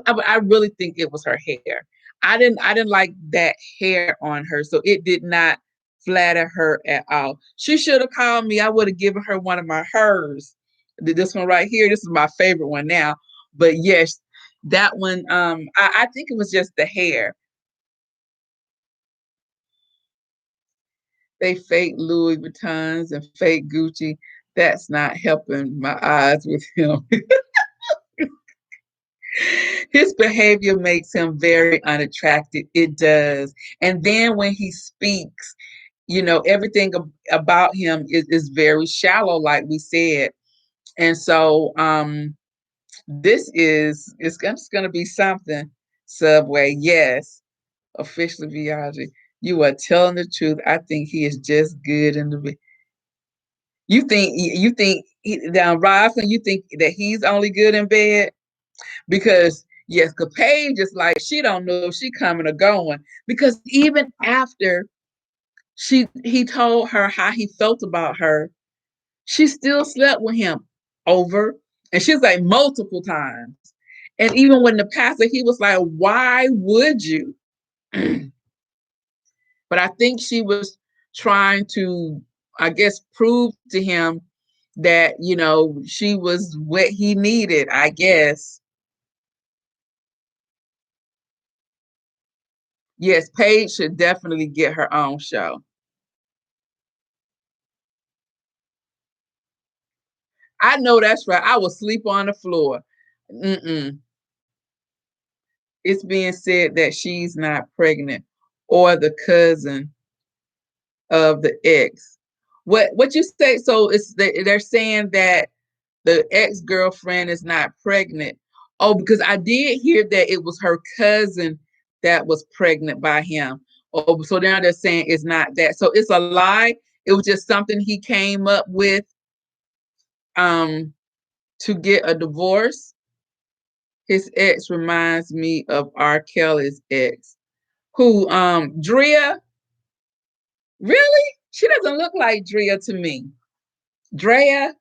I really think it was her hair. I didn't like that hair on her, so it did not flatter her at all. She should have called me. I would have given her one of my hers. This one right here. This is my favorite one now. But yes, that one, I think it was just the hair. They fake Louis Vuittons and fake Gucci. That's not helping my eyes with him. His behavior makes him very unattractive. It does. And then when he speaks, everything about him is very shallow, like we said. And so this is it's gonna be something. Subway, yes. Officially Biaggi. You are telling the truth. I think he is just good in the bed. You think now, Roslyn, you think that he's only good in bed? Because yes, because Paige is like, she don't know if she coming or going. Because even after he told her how he felt about her. She still slept with him over, and she's like multiple times. And even when the pastor, he was like, why would you? But I think she was trying to, I guess, prove to him that, she was what he needed, I guess. Yes, Paige should definitely get her own show. I know that's right. I will sleep on the floor. Mm-mm. It's being said that she's not pregnant or the cousin of the ex. What you say? So they're saying that the ex-girlfriend is not pregnant. Oh, because I did hear that it was her cousin that was pregnant by him. Oh, so now they're saying it's not that. So it's a lie. It was just something he came up with um to get a divorce. His ex reminds me of R. Kelly's ex. Who Drea? Really? She doesn't look like Drea to me. Drea,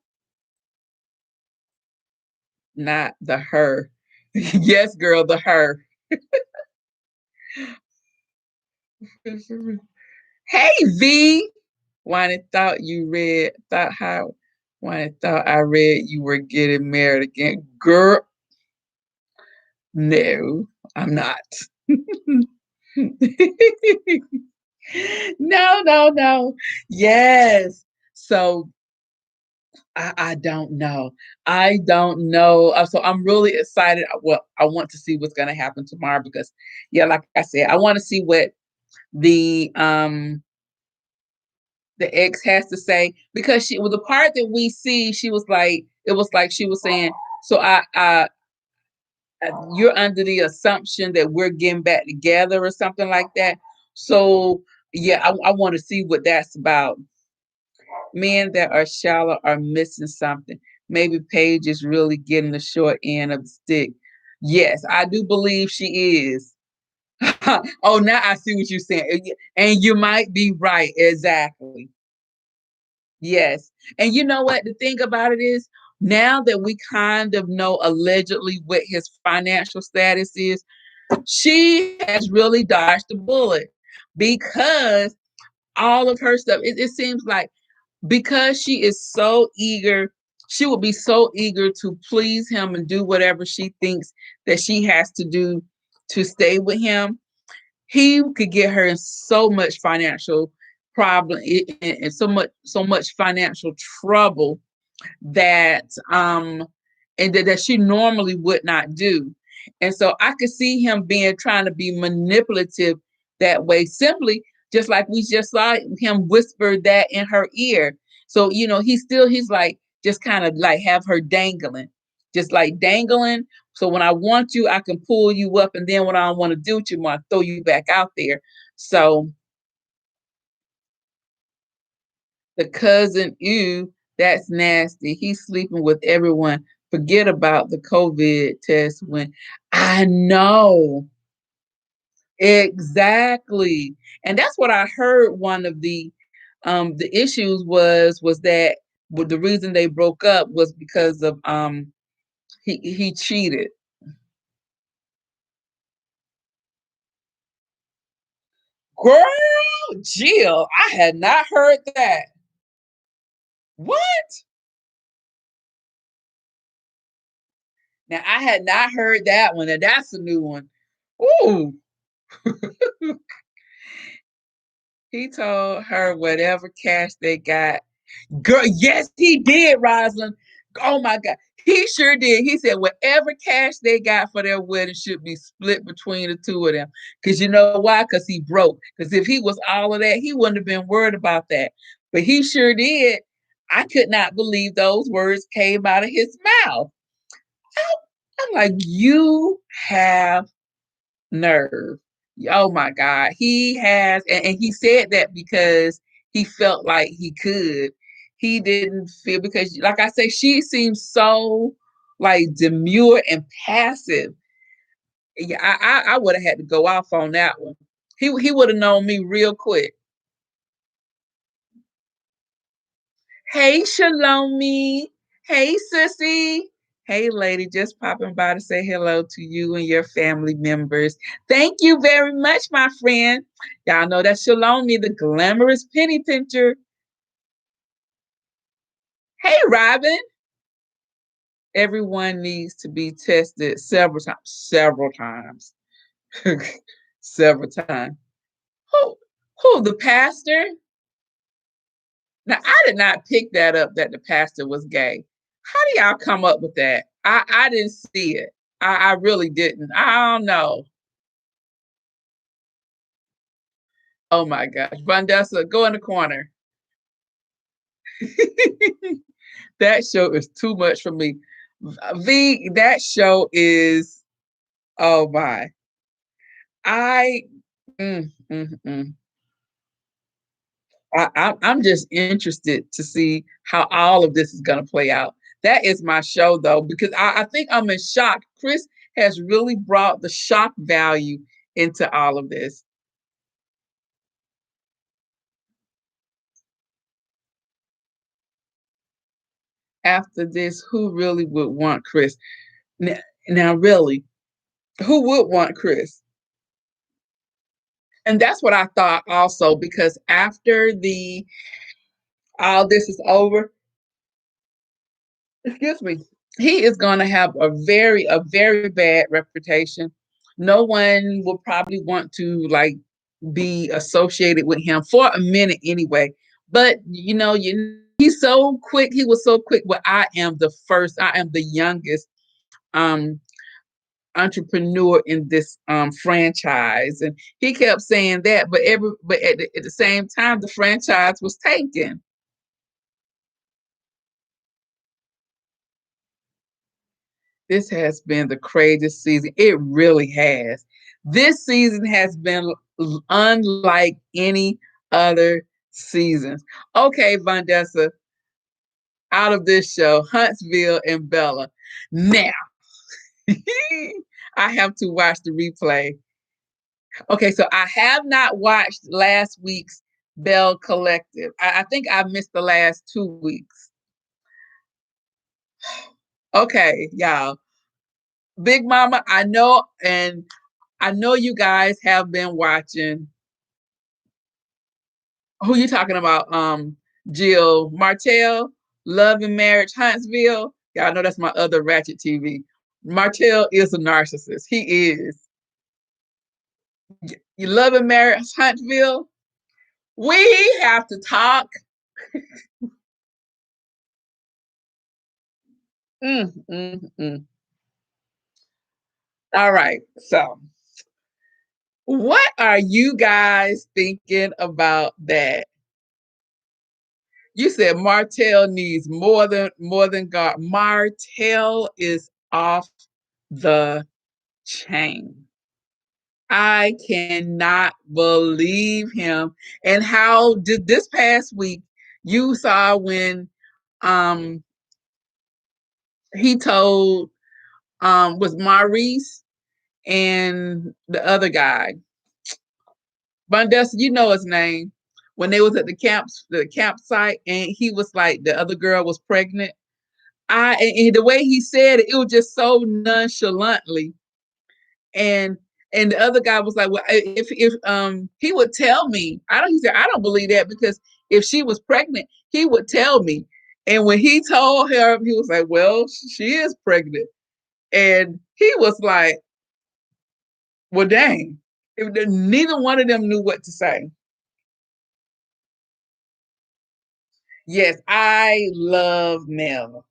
not the her. Yes, girl, the her. Hey V. Why thought I read you were getting married again. Girl, no, I'm not. No, no, no. Yes. So I don't know. I don't know. So I'm really excited. Well, I want to see what's gonna happen tomorrow because yeah, like I said, I want to see what the um the ex has to say because she was the part that we see, she was like, it was like she was saying, so you're under the assumption that we're getting back together or something like that. So yeah, I want to see what that's about. Men that are shallow are missing something. Maybe Paige is really getting the short end of the stick. Yes, I do believe she is. Oh, now I see what you're saying. And you might be right. Exactly. Yes. And you know what? The thing about it is, now that we kind of know allegedly what his financial status is, she has really dodged the bullet because all of her stuff, it seems like because she is so eager, she will be so eager to please him and do whatever she thinks that she has to do to stay with him. He could get her in so much financial problem and so much financial trouble that that she normally would not do. And so I could see him being trying to be manipulative that way, simply just like we just saw him whisper that in her ear. So, he's like just kind of like have her dangling, just like dangling. So when I want you, I can pull you up, and then when I don't want to do it, you want to throw you back out there. So the cousin, ew, that's nasty. He's sleeping with everyone. Forget about the COVID test when I know exactly. And that's what I heard. One of the issues was that the reason they broke up was because of he cheated. Girl, Jill, I had not heard that. What? Now I had not heard that one, and that's a new one. Ooh. He told her whatever cash they got. Girl, yes, he did, Rosalind. Oh my God. He sure did. He said whatever cash they got for their wedding should be split between the two of them. Because you know why? Because he broke. Because if he was all of that, he wouldn't have been worried about that. But he sure did. I could not believe those words came out of his mouth. I'm like, you have nerve. Oh my God. He has, and he said that because he felt like he could. He didn't feel, because, like I say, she seems so like demure and passive. Yeah, I would have had to go off on that one. He would have known me real quick. Hey, Shalomi. Hey, sissy. Hey, lady, just popping by to say hello to you and your family members. Thank you very much, my friend. Y'all know that's Shalomi, the glamorous penny pincher. Hey, Robin. Everyone needs to be tested several times, several times. Who, who, the pastor? Now, I did not pick that up that the pastor was gay. How do y'all come up with that? I didn't see it. I really didn't. I don't know. Oh my gosh. Vandessa, go in the corner. That show is too much for me. That show is, oh my. I, mm, mm, mm. I'm just interested to see how all of this is going to play out. That is my show, though, because I think I'm in shock. Chris has really brought the shock value into all of this. After this, who really would want Chris? Now, really, who would want Chris? And that's what I thought also, because after the all this is over, excuse me, he is going to have a very bad reputation. No one will probably want to like be associated with him for a minute anyway. But he's so quick. He was so quick. But I am the first. I am the youngest um entrepreneur in this franchise, and he kept saying that. But at the same time, the franchise was taken. This has been the craziest season. It really has. This season has been unlike any other seasons. Okay, Vandessa, out of this show, Huntsville and Bella. Now, I have to watch the replay. Okay, so I have not watched last week's Bell Collective. I think I missed the last 2 weeks. Okay, y'all. Big Mama, I know you guys have been watching. Who you talking about? Jill Martell, Love and Marriage Huntsville. Y'all know that's my other Ratchet TV. Martell is a narcissist. He is. You Love and Marriage Huntsville. We have to talk. Mm, mm, mm. All right. So, what are you guys thinking about that? You said Martell needs more than God. Martell is off the chain. I cannot believe him. And how did this past week you saw when um he told was Maurice and the other guy, Bundessa, you know his name, when they was at the campsite, and he was like the other girl was pregnant. And the way he said it, it was just so nonchalantly. And the other guy was like, well, if he would tell me, he said, I don't believe that, because if she was pregnant, he would tell me. And when he told her, he was like, well, she is pregnant. And he was like, well, dang. Neither one of them knew what to say. Yes, I love Mel.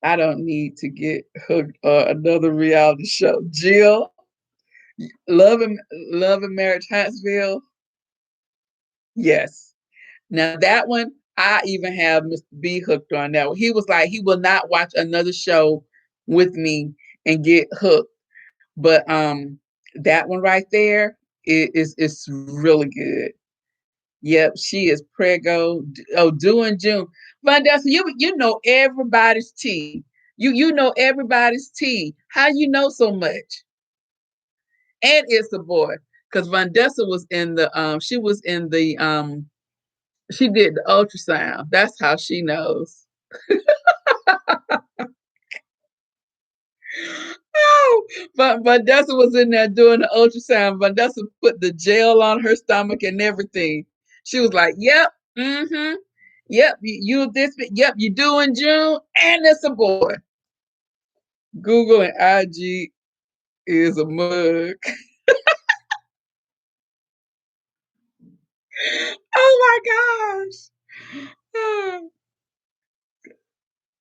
I don't need to get hooked another reality show. Jill, Love and Marriage Huntsville. Yes. Now that one, I even have Mr. B hooked on that one. He was like, he will not watch another show with me and get hooked. But that one right there is really good. Yep, she is prego. Oh, doing June. Vandessa, you know everybody's tea. You know everybody's tea. How you know so much? And it's a boy. Because Vandessa was in the she was in the She did the ultrasound. That's how she knows. Oh, but Vanessa was in there doing the ultrasound. Vanessa put the gel on her stomach and everything. She was like, "Yep, mm-hmm, yep, you this, yep, you do in June, and it's a boy." Google and IG is a mug. Oh my gosh.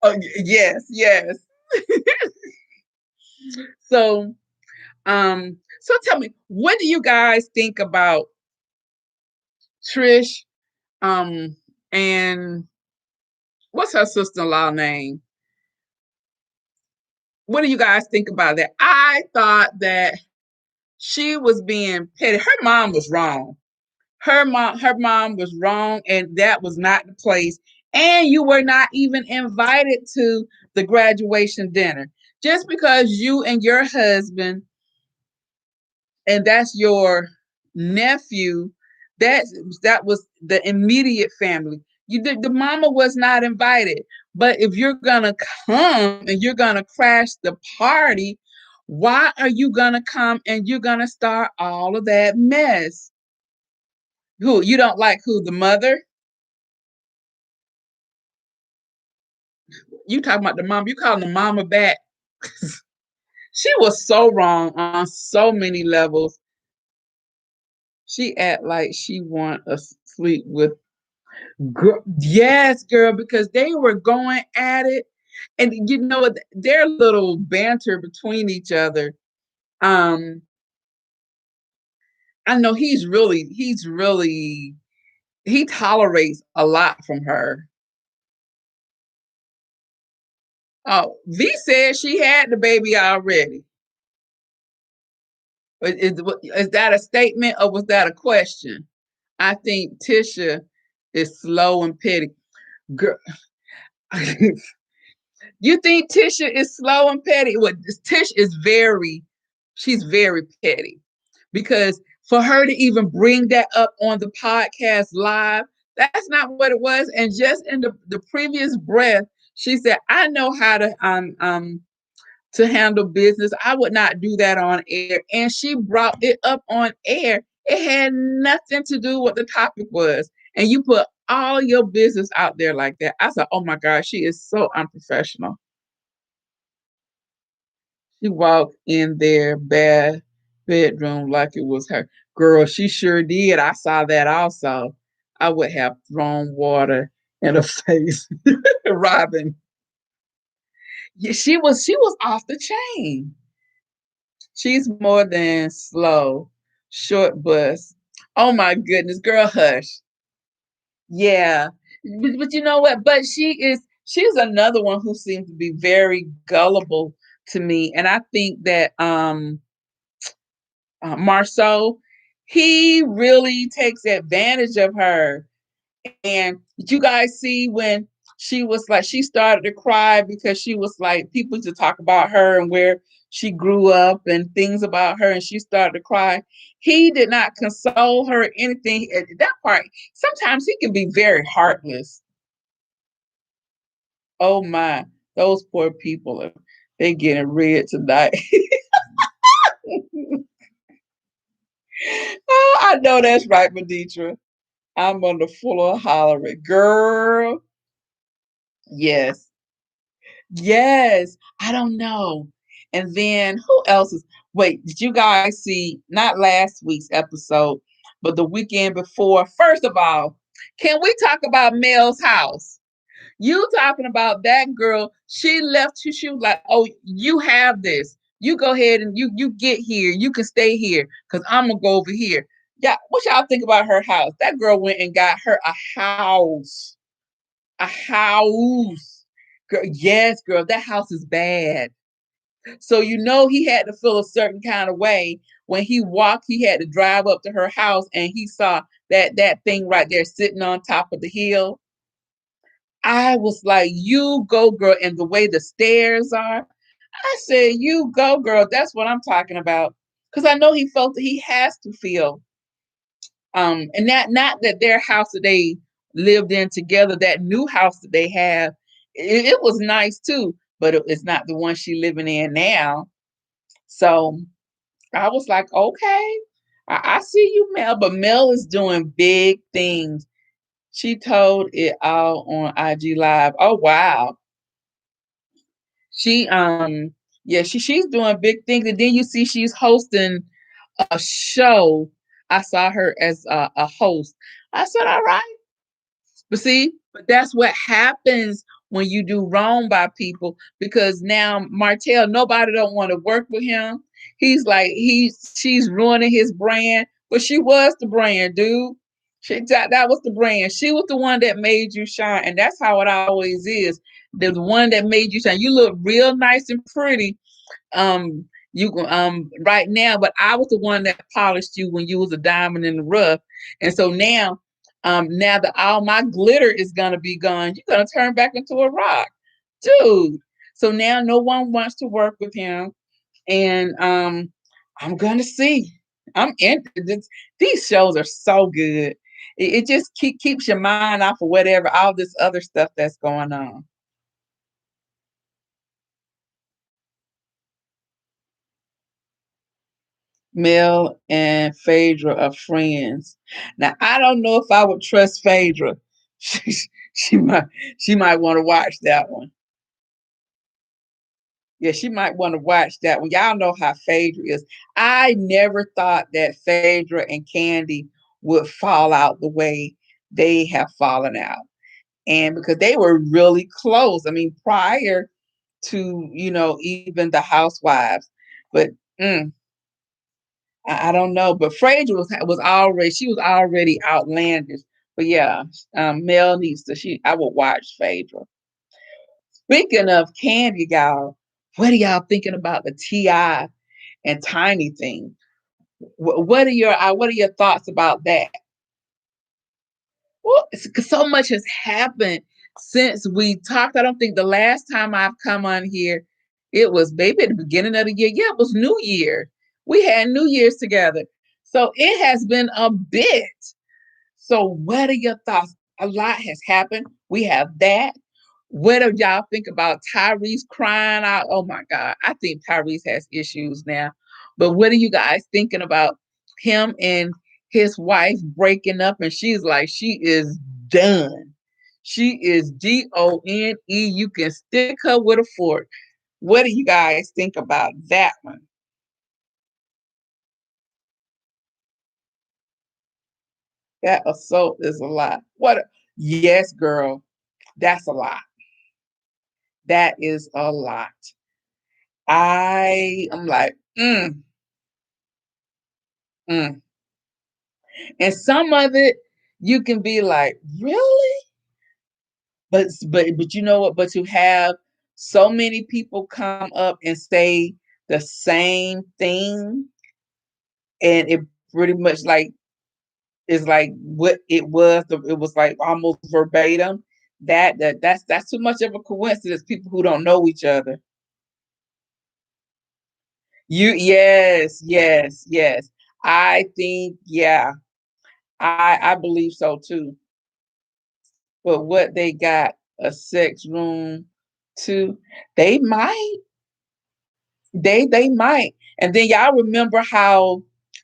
Oh, yes, yes. So, so tell me, what do you guys think about Trish? Um, and what's her sister-in-law name? What do you guys think about that? I thought that she was being petty. Her mom was wrong. Her mom was wrong, and that was not the place. And you were not even invited to the graduation dinner. Just because you and your husband and that's your nephew, that that was the immediate family. The mama was not invited. But if you're gonna come and you're gonna crash the party, why are you gonna come and you're gonna start all of that mess? Who you don't like? Who, the mother? You talking about the mom? You calling the mama back? She was so wrong on so many levels. She act like she want to sleep with. Girl, yes, girl, because they were going at it, and you know their little banter between each other. Um, I know he tolerates a lot from her. Oh, V said she had the baby already. Is that a statement or was that a question? I think Tisha is slow and petty. Girl, you think Tisha is slow and petty? Well, Tish is she's very petty because for her to even bring that up on the podcast live, that's not what it was. And just in the previous breath, she said, "I know how to handle business. I would not do that on air." And she brought it up on air. It had nothing to do with the topic was. And you put all your business out there like that. I said, "Oh my God, she is so unprofessional." She walked in their bedroom like it was her. Girl, she sure did. I saw that also. I would have thrown water in her face. Robin. Yeah, she was off the chain. She's more than slow. Short bus. Oh my goodness, girl, hush. Yeah. But you know what? But she's another one who seems to be very gullible to me. And I think that Marceau, he really takes advantage of her. And did you guys see when she started to cry because she was like, people to talk about her and where she grew up and things about her, and she started to cry. He did not console her or anything at that part. Sometimes he can be very heartless. Oh my, those poor people, they getting red tonight. Oh, I know that's right, Meditra. I'm on the floor hollering, girl. Yes, yes. I don't know. And then who else is? Wait, did you guys see not last week's episode, but the weekend before? First of all, can we talk about Mel's house? You talking about that girl? She left. She was like, "Oh, you have this. You go ahead and you get here. You can stay here because I'm gonna go over here." Yeah, what y'all think about her house? That girl went and got her a house. A house. Girl, yes, girl, that house is bad. So you know he had to feel a certain kind of way when he walked. He had to drive up to her house and he saw that thing right there sitting on top of the hill. I was like, "You go, girl," and the way the stairs are. I said, "You go, girl." That's what I'm talking about. Because I know he felt that he has to feel and not that their house that they lived in together. That new house that they have, it was nice too, but it's not the one she living in now. So I was like, okay, I see you, Mel, but Mel is doing big things. She told it all on IG Live. Oh wow. She yeah, she's doing big things. And then you see she's hosting a show. I saw her as a host. I said, all right. But see, but that's what happens when you do wrong by people, because now Martell, nobody don't want to work with him. He's like she's ruining his brand, but she was the brand, dude. That was the brand. She was the one that made you shine, and that's how it always is. The one that made you shine. You look real nice and pretty, you right now, but I was the one that polished you when you was a diamond in the rough. And so now that all my glitter is gonna be gone, you're gonna turn back into a rock, dude. So now no one wants to work with him. And I'm gonna see. I'm in this. These shows are so good. It just keeps your mind off of whatever, all this other stuff that's going on. Mel and Phaedra are friends. Now I don't know if I would trust Phaedra. She, she might she might want to watch that one. Yeah, she might want to watch that one. Y'all know how Phaedra is. I never thought that Phaedra and Candy would fall out the way they have fallen out. And because they were really close. I mean, prior to, even the housewives. But mm, I don't know, but Phaedra she was already outlandish. But yeah, Mel needs to. I would watch Phaedra. Speaking of Candy, y'all, what are y'all thinking about the Ti and Tiny thing? What are your thoughts about that? Well, so much has happened since we talked. I don't think the last time I've come on here, it was maybe at the beginning of the year. Yeah, it was New Year. We had New Year's together. So it has been a bit. So what are your thoughts? A lot has happened. We have that. What do y'all think about Tyrese crying out? Oh my God. I think Tyrese has issues now. But what are you guys thinking about him and his wife breaking up? And she's like, she is done. She is DONE. You can stick her with a fork. What do you guys think about that one? That assault is a lot. Yes, girl. That's a lot. That is a lot. I'm like, mm. And some of it you can be like, really? But you know what? But to have so many people come up and say the same thing, and it pretty much like is like what it was. It was like almost verbatim. That's too much of a coincidence. People who don't know each other. Yes. I think, yeah, I believe so too. But what they got a sex room too, they might, they might. And then y'all remember how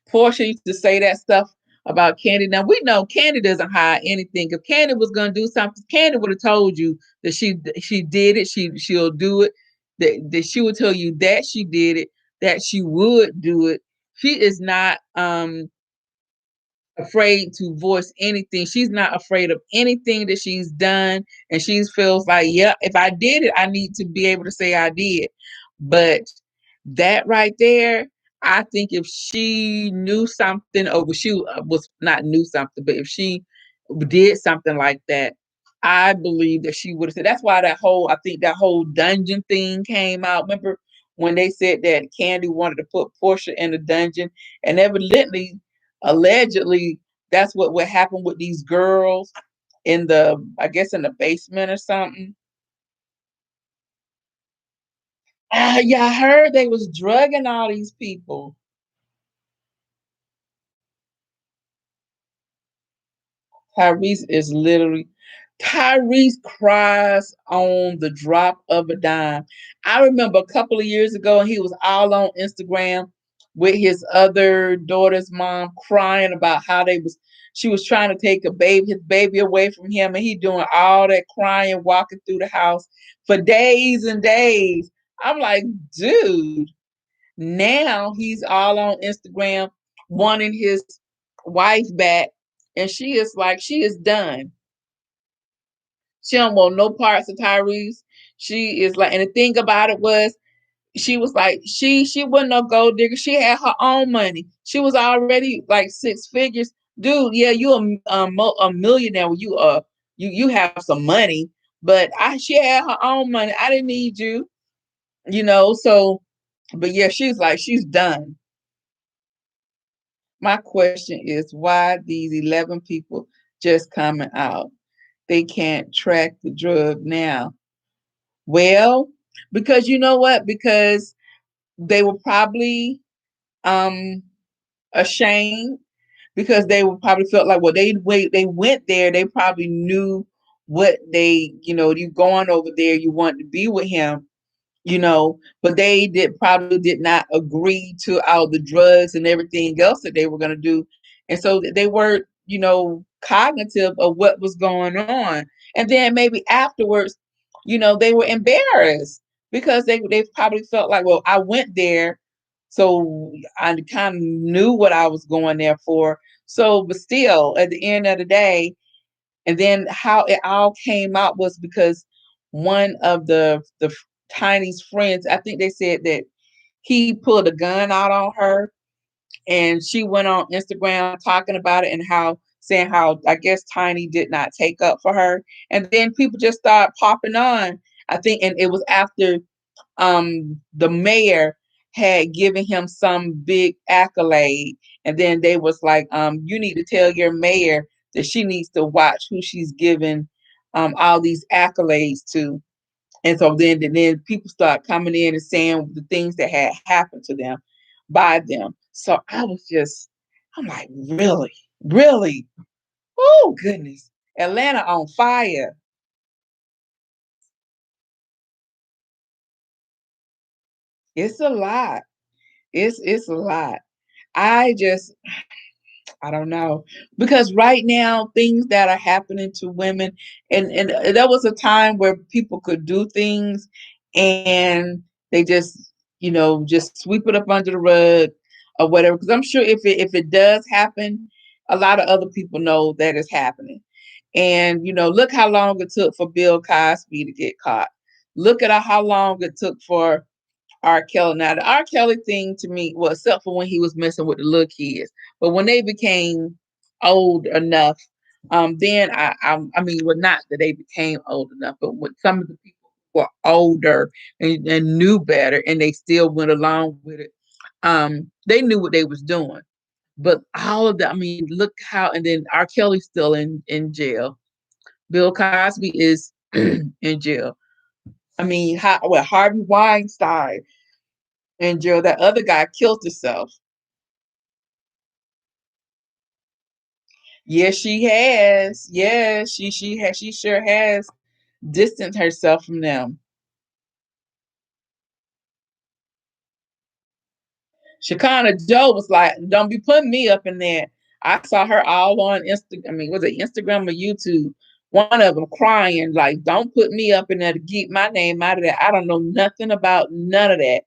Portia used to say that stuff about Candy. Now we know Candy doesn't hide anything. If Candy was gonna do something, Candy would have told you that she did it. She'll do it. That she would tell you that she did it. That she would do it. She is not afraid to voice anything. She's not afraid of anything that she's done. And she feels like, yeah, if I did it, I need to be able to say I did. But that right there, I think if she knew something, or she was not knew something, but if she did something like that, I believe that she would have said. That's why I think that whole dungeon thing came out. Remember when they said that Candy wanted to put Portia in the dungeon, and evidently, allegedly, that's what would happen with these girls I guess in the basement or something. Yeah, I heard they was drugging all these people. Tyrese is literally Tyrese cries on the drop of a dime. I remember a couple of years ago, and he was all on Instagram with his other daughter's mom crying about how she was trying to take his baby away from him, and he doing all that crying, walking through the house for days and days. I'm like, dude, now he's all on Instagram wanting his wife back, and she is done. She don't want no parts of Tyrese. She is like, and the thing about it was, she was like, she wasn't no gold digger. She had her own money. She was already like six figures, dude. Yeah, you a millionaire. You have some money, but she had her own money. I didn't need you, you know. So, but yeah, she's done. My question is, why these 11 people just coming out? They can't track the drug now. Well, because you know what? Because they were probably um ashamed, because they would probably felt like, well, they went there, they probably knew what you going over there, you want to be with him, but they probably did not agree to all the drugs and everything else that they were going to do. And so they were, cognitive of what was going on. And then maybe afterwards, they were embarrassed, because they probably felt like, well, I went there, so I kind of knew what I was going there for. So, but still, at the end of the day, and then how it all came out was because one of the Tiny's friends, I think they said that he pulled a gun out on her, and she went on Instagram talking about it, and saying how I guess Tiny did not take up for her. And then people just started popping on. I think, and it was after the mayor had given him some big accolade, and then they was like, you need to tell your mayor that she needs to watch who she's giving all these accolades to. And so then people start coming in and saying the things that had happened to them by them. So I'm like, really, really, oh goodness, Atlanta on fire. It's a lot. It's a lot. I just I don't know, because right now things that are happening to women, and there was a time where people could do things, and they just sweep it up under the rug or whatever. Because I'm sure if it does happen, a lot of other people know that it's happening. And look how long it took for Bill Cosby to get caught. Look at how long it took for R. Kelly. Now, the R. Kelly thing to me, well, except for when he was messing with the little kids, but when they became old enough, then I mean, well, not that they became old enough, but when some of the people were older and knew better, and they still went along with it, they knew what they was doing. But all of that, I mean, look how, and then R. Kelly's still in jail. Bill Cosby is in jail. I mean, Harvey Weinstein in jail. That other guy killed himself. Yes, she has. Yes, she sure has distanced herself from them. Shakana Joe was like, "Don't be putting me up in there." I saw her all on Instagram. I mean, was it Instagram or YouTube? One of them crying like, "Don't put me up in there to keep my name out of that. I don't know nothing about none of that."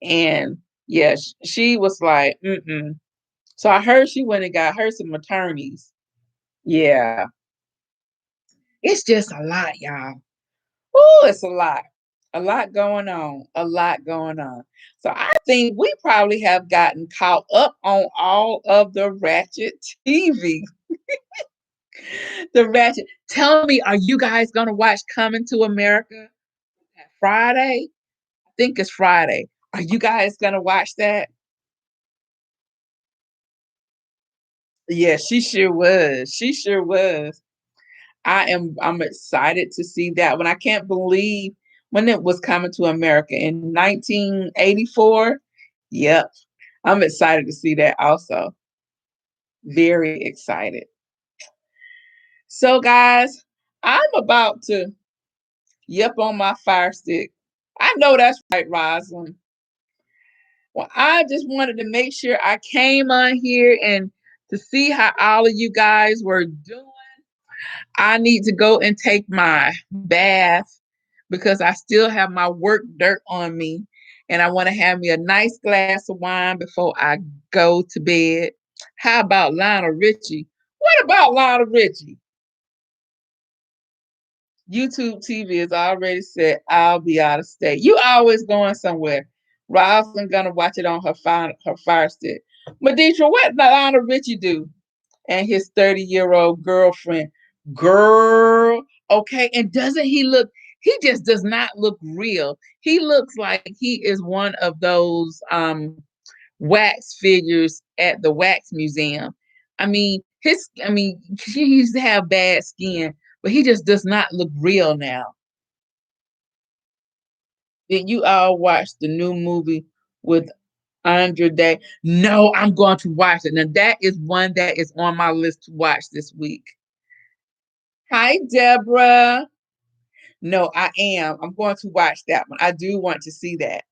And yeah, she was like, "Mm-mm." So I heard she went and got her some attorneys. Yeah, it's just a lot, y'all. Oh, it's a lot. A lot going on. A lot going on. So I think we probably have gotten caught up on all of the Ratchet TV. The Ratchet. Tell me, are you guys gonna watch Coming to America Friday? I think it's Friday. Are you guys gonna watch that? Yeah, she sure was. She sure was. I'm excited to see that one. I can't believe when it was coming to America in 1984. Yep. I'm excited to see that also. Very excited. So, guys, I'm about to yep on my fire stick. I know that's right, Rosalind. Well, I just wanted to make sure I came on here and to see how all of you guys were doing. I need to go and take my bath because I still have my work dirt on me. And I want to have me a nice glass of wine before I go to bed. How about Lionel Richie? What about Lionel Richie? YouTube TV is already set. I'll be out of state. You always going somewhere. Rosalind gonna watch it on her fire stick. Meditra, what Lionel Richie do? And his 30-year-old girlfriend. Girl, okay. And doesn't he look, he just does not look real. He looks like he is one of those wax figures at the wax museum. He used to have bad skin, but he just does not look real now. Did you all watch the new movie with Andra Day? No, I'm going to watch it. Now that is one that is on my list to watch this week. Hi, Deborah. No, I am. I'm going to watch that one. I do want to see that.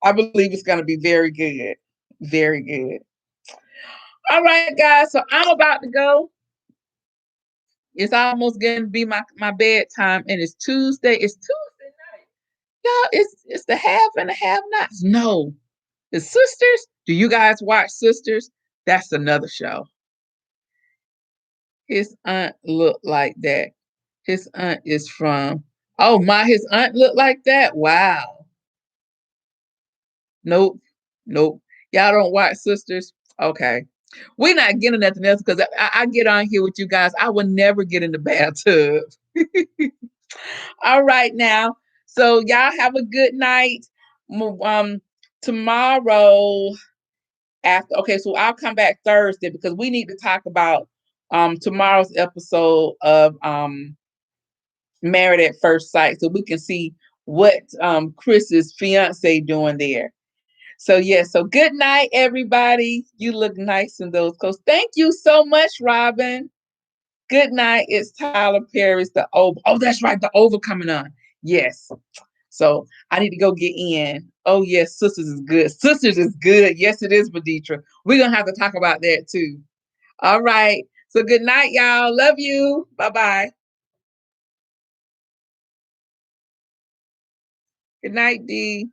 I believe it's going to be very good. Very good. All right, guys. So I'm about to go. It's almost getting to be my bedtime, and it's Tuesday. It's Tuesday night. Y'all, it's the half and the have nots. No, the sisters. Do you guys watch Sisters? That's another show. His aunt looked like that. His aunt is from. Oh my, his aunt looked like that. Wow. Nope. Nope. Y'all don't watch Sisters? Okay. We're not getting nothing else because I get on here with you guys. I will never get in the bathtub. All right now. So y'all have a good night. Tomorrow after so I'll come back Thursday because we need to talk about tomorrow's episode of Married at First Sight so we can see what Chris's fiance doing there. So yeah, so good night, everybody. You look nice in those clothes. Thank you so much, Robin. Good night. It's Tyler Perry's The Oval. Oh, that's right, The Oval coming on. Yes. So I need to go get in. Oh yes, Sisters is good. Sisters is good. Yes, it is, Baditra. We're gonna have to talk about that too. All right. So good night, y'all. Love you. Bye-bye. Good night, Dee.